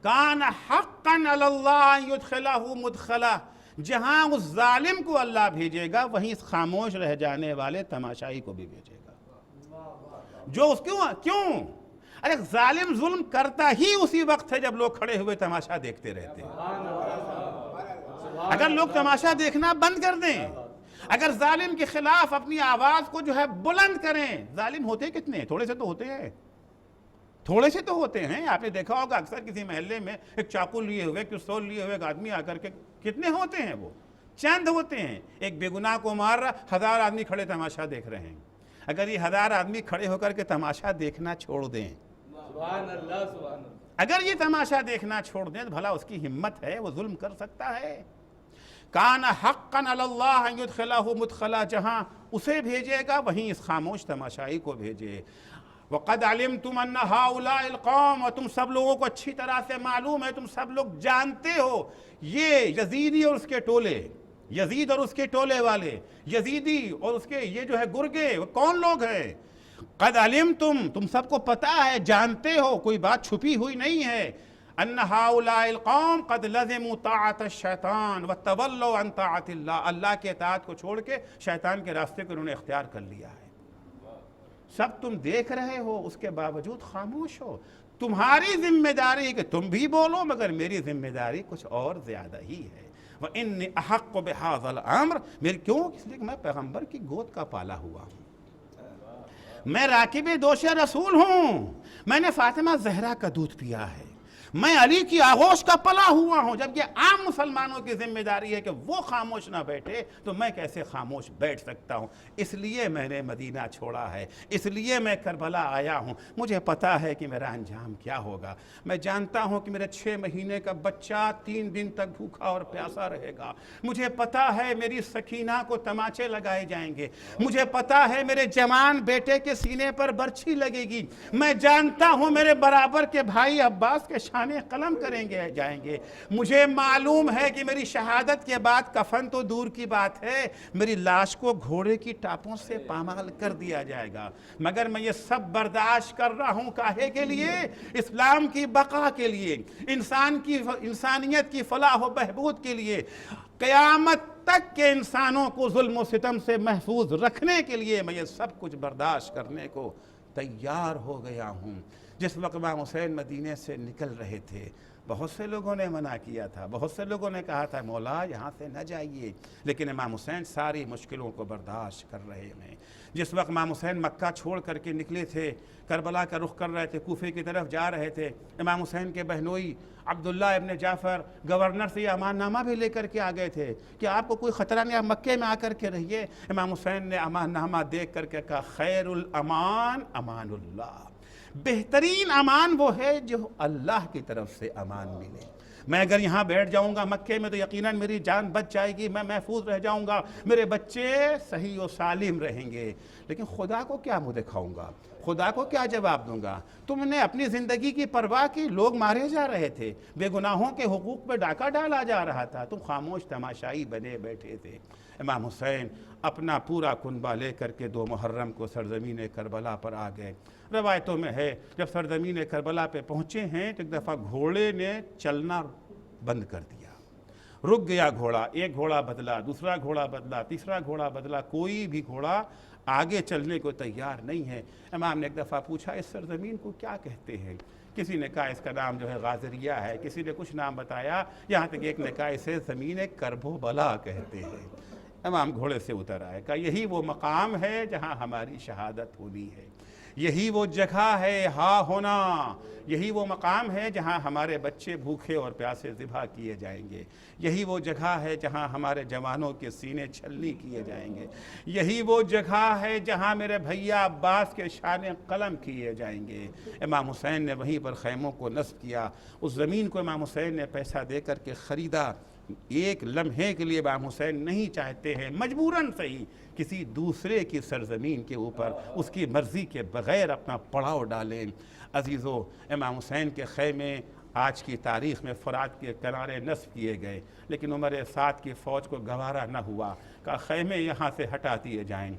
کان حقا علی اللہ ان یدخلہ مدخلہ، جہاں اس ظالم کو اللہ بھیجے گا وہیں اس خاموش رہ جانے والے تماشائی کو بھی بھیجے گا، جو اس کیوں ارے ظالم ظلم کرتا ہی اسی وقت ہے جب لوگ کھڑے ہوئے تماشا دیکھتے رہتے ہیں۔ اگر لوگ تماشا دیکھنا بند کر دیں، اگر ظالم کے خلاف اپنی آواز کو جو ہے بلند کریں، ظالم ہوتے کتنے؟ تھوڑے سے تو ہوتے ہیں، تھوڑے سے تو ہوتے ہیں۔ آپ نے دیکھا ہوگا اکثر کسی محلے میں ایک چاقو لیے ہوئے، پستول لیے ہوئے ایک آدمی آ کر کے، کتنے ہوتے ہیں؟ وہ چند ہوتے ہیں۔ ایک بے گناہ کو مار رہا، 1000 آدمی کھڑے تماشا دیکھ رہے ہیں۔ اگر یہ 1000 آدمی کھڑے ہو کر کے تماشا دیکھنا چھوڑ دیں، سبحان اللہ سبحان اللہ، اگر یہ تماشا دیکھنا چھوڑ دیں تو بھلا اس کی ہمت ہے، وہ ظلم کر سکتا ہے؟ کان حقا علی اللہ ان یدخلہ مدخلہ، جہاں اسے بھیجے گا وہیں اس خاموش تماشائی کو بھیجے۔ وقد علمتم ان هؤلاء القوم، اور تم سب لوگوں کو اچھی طرح سے معلوم ہے، تم سب لوگ جانتے ہو یہ یزیدی اور اس کے ٹولے، یزید اور اس کے ٹولے والے، یزیدی اور اس کے یہ جو ہے گرگے، وہ کون لوگ ہیں؟ قد علمتم، تم سب کو پتا ہے، جانتے ہو، کوئی بات چھپی ہوئی نہیں ہے، ان هؤلاء القوم قد لزموا طاعت الشیطان وتولوا عن طاعت اللہ، اللہ کے اطاعت کو چھوڑ کے شیطان کے راستے کو انہوں نے اختیار کر لیا ہے۔ سب تم دیکھ رہے ہو، اس کے باوجود خاموش ہو۔ تمہاری ذمہ داری ہے کہ تم بھی بولو، مگر میری ذمہ داری کچھ اور زیادہ ہی ہے۔ وَإِنِّي أَحَقُّ بِهَذَا الْأَمْرِ، میری کیوں؟ اس لیے کہ میں پیغمبر کی گود کا پالا ہوا ہوں، میں راکب دوش رسول ہوں، میں نے فاطمہ زہرا کا دودھ پیا ہے، میں علی کی آغوش کا پلا ہوا ہوں۔ جب یہ عام مسلمانوں کی ذمہ داری ہے کہ وہ خاموش نہ بیٹھے تو میں کیسے خاموش بیٹھ سکتا ہوں؟ اس لیے میں نے مدینہ چھوڑا ہے، اس لیے میں کربلا آیا ہوں۔ مجھے پتا ہے کہ میرا انجام کیا ہوگا، میں جانتا ہوں کہ میرے 6 مہینے کا بچہ 3 دن تک بھوکا اور پیاسا رہے گا، مجھے پتا ہے میری سکینہ کو تماچے لگائے جائیں گے، مجھے پتا ہے میرے جوان بیٹے کے سینے پر برچھی لگے گی، میں جانتا ہوں میرے برابر کے بھائی عباس کے شانے قلم کریں گے جائیں گے، مجھے معلوم ہے کہ میری شہادت کے بعد کفن تو دور کی بات ہے، میری لاش کو گھوڑے کی ٹاپوں سے پامال کر دیا جائے گا، مگر میں یہ سب برداشت کر رہا ہوں کاہے کے لیے؟ اسلام کی بقا کے لیے، انسانیت کی فلاح و بہبود کے لیے، قیامت تک کے انسانوں کو ظلم و ستم سے محفوظ رکھنے کے لیے میں یہ سب کچھ برداشت کرنے کو تیار ہو گیا ہوں۔ جس وقت امام حسین مدینے سے نکل رہے تھے، بہت سے لوگوں نے منع کیا تھا، بہت سے لوگوں نے کہا تھا مولا یہاں سے نہ جائیے، لیکن امام حسین ساری مشکلوں کو برداشت کر رہے ہیں۔ جس وقت امام حسین مکہ چھوڑ کر کے نکلے تھے، کربلا کا رخ کر رہے تھے، کوفے کی طرف جا رہے تھے، امام حسین کے بہنوئی عبداللہ ابن جعفر گورنر سے یہ امان نامہ بھی لے کر کے آ گئے تھے کہ آپ کو کوئی خطرہ نہیں، آپ مکے میں آ کر کے رہیے۔ امام حسین نے امان نامہ دیکھ کر کے کہا خیر الامان امان اللہ، بہترین امان وہ ہے جو اللہ کی طرف سے امان ملے۔ میں اگر یہاں بیٹھ جاؤں گا مکے میں تو یقیناً میری جان بچ جائے گی، میں محفوظ رہ جاؤں گا، میرے بچے صحیح و سالم رہیں گے، لیکن خدا کو کیا منہ دکھاؤں گا، خدا کو کیا جواب دوں گا؟ تم نے اپنی زندگی کی پرواہ کی، لوگ مارے جا رہے تھے، بے گناہوں کے حقوق پہ ڈاکہ ڈالا جا رہا تھا، تم خاموش تماشائی بنے بیٹھے تھے۔ امام حسین اپنا پورا کنبہ لے کر کے 2 محرم کو سرزمین کربلا پر آ گئے۔ روایتوں میں ہے جب سرزمین کربلا پہ پہنچے ہیں تو ایک دفعہ گھوڑے نے چلنا بند کر دیا، رک گیا گھوڑا، ایک گھوڑا بدلا، دوسرا گھوڑا بدلا، تیسرا گھوڑا بدلا، کوئی بھی گھوڑا آگے چلنے کو تیار نہیں ہے۔ امام نے ایک دفعہ پوچھا اس سرزمین کو کیا کہتے ہیں؟ کسی نے کہا اس کا نام جو ہے غازریہ ہے، کسی نے کچھ نام بتایا، یہاں تک ایک نے کہا اسے زمین کرب و بلا کہتے ہیں۔ امام گھوڑے سے اتر آئے، کہا یہی وہ مقام ہے جہاں ہماری شہادت ہونی ہے، یہی وہ جگہ ہے ہاں ہونا، یہی وہ مقام ہے جہاں ہمارے بچے بھوکے اور پیاسے ذبح کیے جائیں گے، یہی وہ جگہ ہے جہاں ہمارے جوانوں کے سینے چھلنی کیے جائیں گے، یہی وہ جگہ ہے جہاں میرے بھیا عباس کے شانے قلم کیے جائیں گے۔ امام حسین نے وہیں پر خیموں کو نصب کیا، اس زمین کو امام حسین نے پیسہ دے کر کے خریدا۔ ایک لمحے کے لیے امام حسین نہیں چاہتے ہیں مجبوراً صحیح کسی دوسرے کی سرزمین کے اوپر اس کی مرضی کے بغیر اپنا پڑاؤ ڈالیں۔ عزیزو، امام حسین کے خیمے آج کی تاریخ میں فرات کے کنارے نصب کیے گئے، لیکن عمر سعد کی فوج کو گوارا نہ ہوا، کہ خیمے یہاں سے ہٹا دیے جائیں۔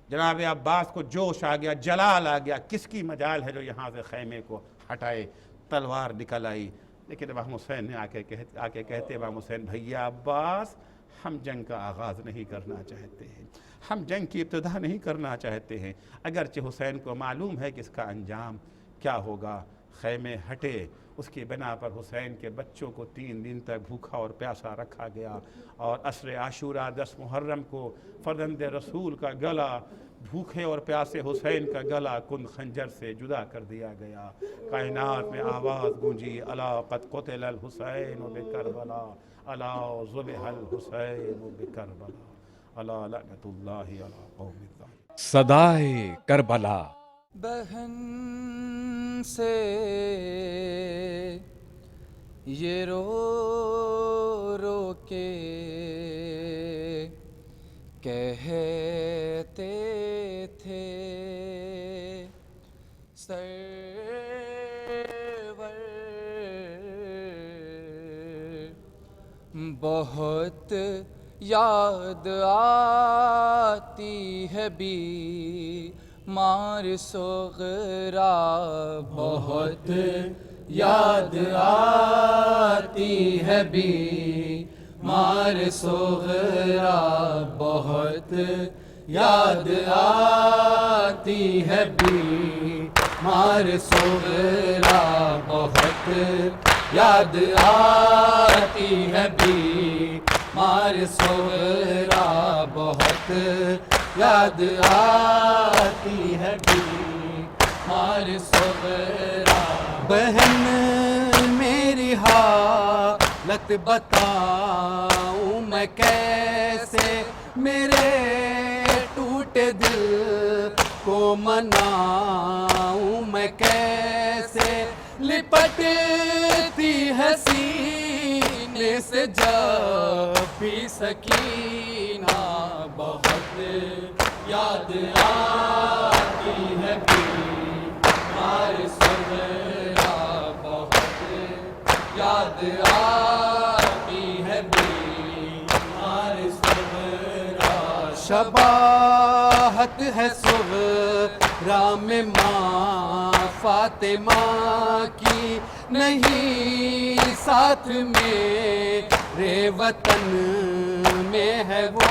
جناب عباس کو جوش آ گیا، جلال آ گیا، کس کی مجال ہے جو یہاں سے خیمے کو ہٹائے؟ تلوار نکل آئی، لیکن امام حسین نے آ کے کہتے امام حسین بھیا عباس ہم جنگ کا آغاز نہیں کرنا چاہتے ہیں، ہم جنگ کی ابتدا نہیں کرنا چاہتے ہیں، اگرچہ حسین کو معلوم ہے کہ اس کا انجام کیا ہوگا۔ خیمے ہٹے، اس کی بنا پر حسین کے بچوں کو 3 دن تک بھوکا اور پیاسا رکھا گیا، اور عصر عاشورہ 10 محرم کو فرزند رسول کا گلا، بھوکے اور پیاسے حسین کا گلا کند خنجر سے جدا کر دیا گیا۔ کائنات میں آواز گونجی الا قد قتل الحسین بکربلا، الا ذبح الحسین بکربلا، الا لعنت اللہ علی قوم الظالمین۔ صدائے کربلا، بہن سے یہ رو رو کے کہتے تھے سرور بہت یاد آتی ہے بیمار صغرا، بہت یاد آتی ہے بیمار صغرا، بہت یاد آتی ہے بیمار صغرا، بہت یاد آتی ہے بیمار صغرا، بہت یاد آتی ہے بیمار صغرا۔ بہن میری حالت بتاؤں میں کیسے، میرے ٹوٹے دل کو مناؤں میں کیسے، لپٹتی ہے سینے سے جب بھی سکینہ، بہت یاد آتی ہے بیمار صغرا، بہت یاد آتی ہے بیمار صغرا۔ شباہت ہے صغرا میں ماں فاطمہ کی، نہیں ساتھ میرے وطن میں ہے وہ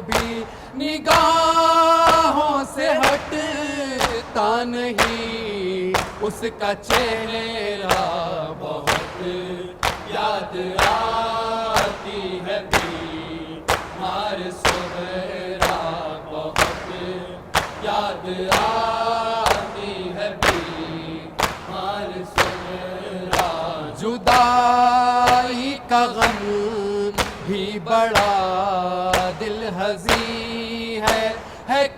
بھی، نگاہوں سے ہٹتا نہیں اس کا چہرہ، بہت یاد آتی ہے بیمار صغرا، بہت یاد آتی ہے بیمار صغرا۔ جدائی کا غم بھی بڑا دل ہزی ہے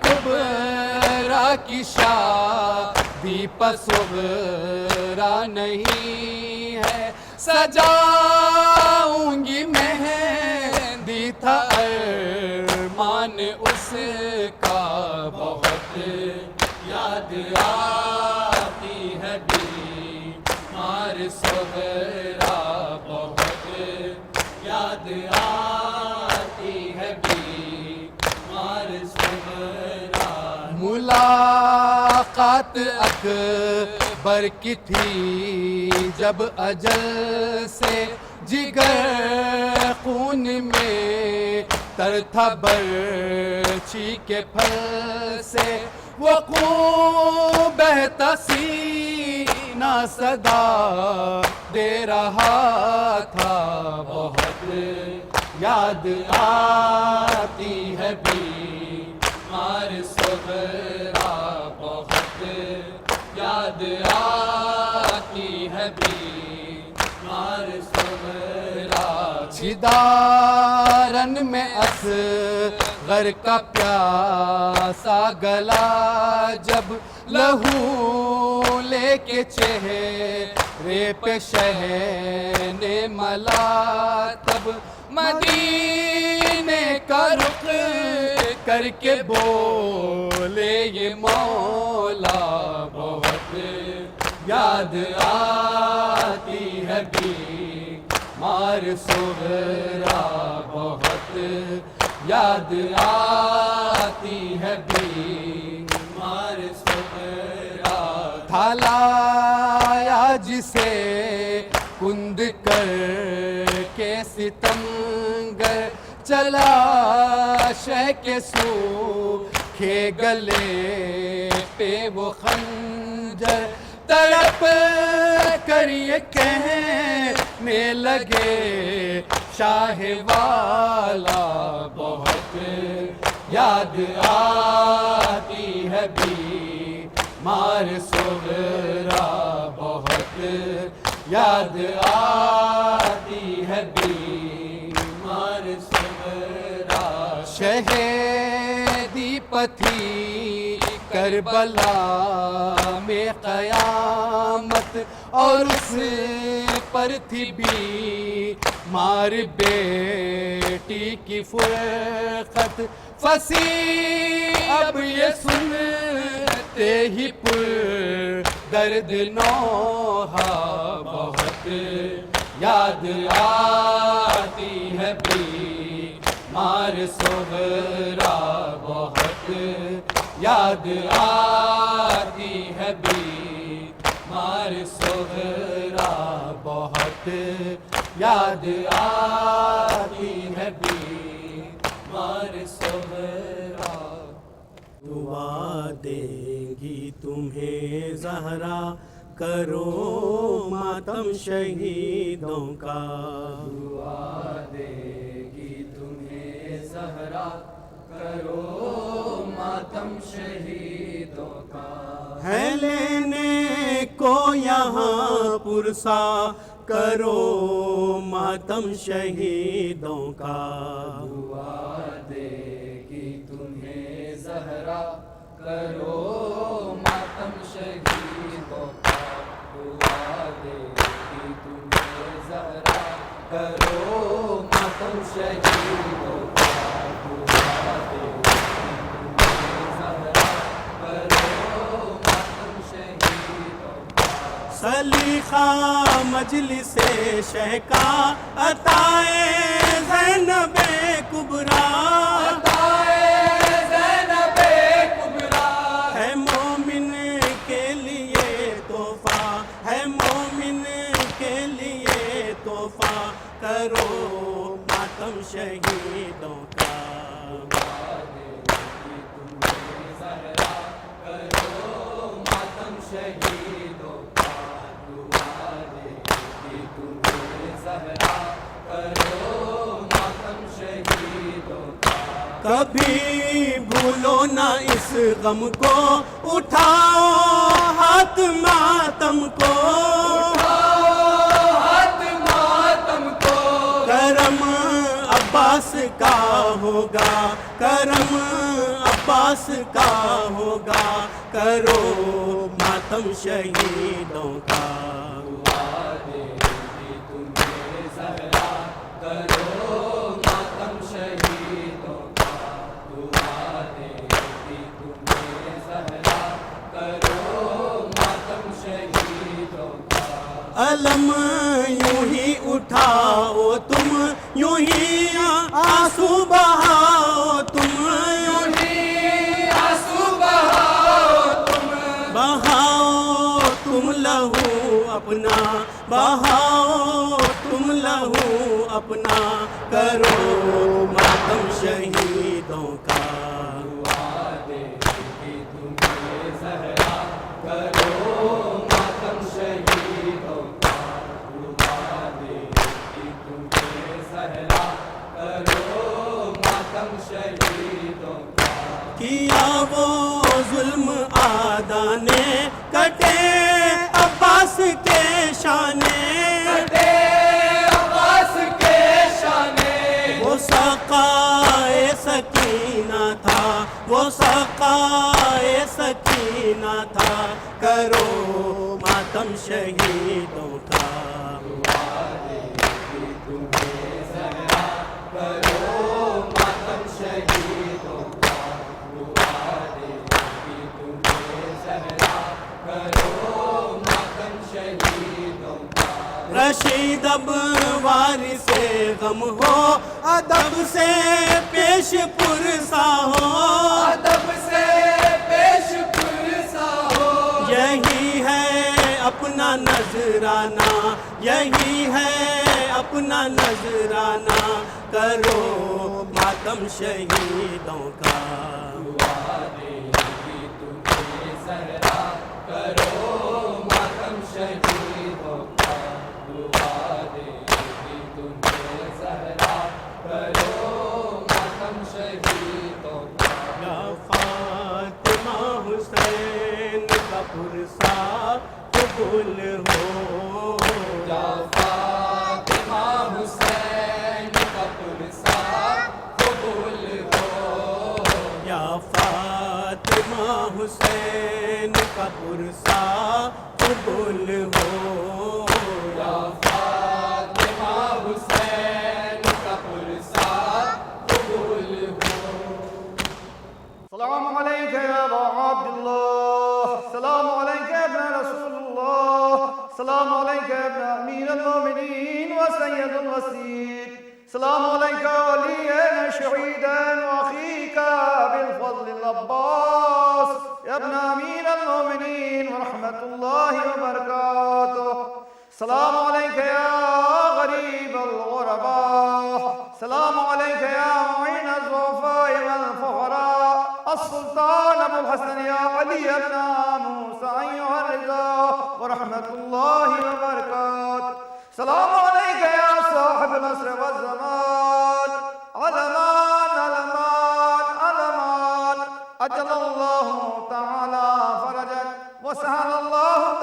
کبرا کی شادی پر صغرا نہیں ہے، سجاؤں گی مہندی تھا ارمان اس کا، بہت یاد آتی ہے بیمار صغرا، بہت یاد آتی ہے بیمار صغرا۔ ملاقات اکبر کی تھی جب اجل سے، جگر خون میں تر تھا برچھی کے پھل سے، وہ خون بہتا سینہ صدا دے رہا تھا، بہت یاد آتی ہے بیمار صغرا، بہت یاد آتی ہے بیمار صغرا۔ چھدارن میں اصغر کا پیاسا گلا، جب لہو لے کے چہرے پہ شہن ملا، تب مدینے کا رخ کر کے بولے یہ مولا، بہت یاد آتی ہے بیمار صغرا، بہت یاد آتی ہے بیمار صغرا۔ تھا لایا جسے کند کر کے ستمگر، چلا شہ کے سوکھے گلے پہ وہ خنجر، تڑپ کر یہ کہنے لگے شاہ والا، بہت یاد آتی ہے بیمار صغرا، بہت یاد آتی ہے بیمار صغرا۔ شہیدی پتھی کربلا میں قیامت، اور اس پر تھی بیمار بیٹی کی فرقت، فصیح اب یہ سنتے ہی پر درد نوحہ بہت یاد آتی ہے بیمار صغرا بہت یاد آتی ہے بیمار صغرا بہت یاد آتی ہے بیمار صغرا دعا دے گی تمہیں زہرا کرو ماتم شہیدوں کا دعا دے گی تمہیں زہرا کرو ماتم شہیدوں کا ہے لینے کو یہاں پرسا کرو ماتم شہیدوں کا دعا دے گی تمہیں زہرا کرو ماتم شہیدوں کا دعا دے گی تمہیں زہرا کرو ماتم شہیدوں کا دعا دے گی تمہیں زہرا کرو ماتم شہیدوں کا سلیقہ مجلس شہ کا عطائے زینب کبریٰ ہے مومن کے لیے تحفہ ہے مومن کے لیے تحفہ کرو ماتم شہیدوں کا شہیدوں کا دعا دے گی تمہیں زہرا کرو ماتم شہیدوں کا کبھی بھولو نہ اس غم کو اٹھاؤ ہاتھ ماتم کو ہاتھ ماتم کو کرم عباس کا ہوگا کرم عباس کا ہوگا کرو ماتم شہیدوں کا دعا دے گی تمہیں زہرا کرو ماتم شہیدوں کا دعا دے گی تمہیں زہرا کرو ماتم شہیدوں کا علم یوں ہی اٹھاؤ تم یوں ہی آنسو بہاؤ تم یوں ہی آنسو بہاؤ تم بہاؤ تم لہو اپنا بہاؤ تم لہو اپنا کرو ماتم شہیدوں کا دعا دے گی تمہیں زہرا کرو ماتم شہیدوں کا دعا دے گی تمہیں زہرا کرو ماتم شہیدوں کا کیا وہ ظلم آدھا نے کٹے عباس کے شانے عباس کے شانے وہ سقائے سکینہ تھا وہ سقائے سکینہ تھا کرو ماتم شہیدوں کا دعا دے گی تمہیں زہرا کرو ماتم شہیدوں کا دعا دے گی تمہیں زہرا کرو ماتم شہیدوں کا رشید اب وارث غم ہو ادب سے پیش پرسا ہو ادب سے پیش پرسا ہو یہی ہے اپنا نذرانہ یہی ہے اپنا نذرانہ کرو ماتم شہیدوں کا دعا دے گی تمہیں زہرا کرو ماتم شہیدوں کا دعا دے گی تمہیں زہرا کرو ماتم شہیدوں کا یا فاطمہ حسین کا پرسا قبول ہو یا فاطمہ حسین کا پرسا قبول ہو یا فاطمہ حسین کا پرسا قبول ہو یا فاطمہ حسین کا پرسا قبول ہو السلام عليك يا أبا عبد الله السلام عليك يا ابن رسول سلام عليك يا ابن أمير المؤمنين وسيد الوسيد. سلام عليك وليا شهيدا وأخيك بالفضل العباس يا ابن أمير المؤمنين ورحمة الله وبركاته. سلام عليك يا غريب الغرباء. سلام عليك يا معين الضعفاء والفقراء. السلطان أبو الحسن يا علي بن موسى أيها الرضا ورحمة الله وبركاته. سلام عليك يا صاحب العصر والزمان. علمان علمان علمان. أجل الله تعالى فرجك وسهل الله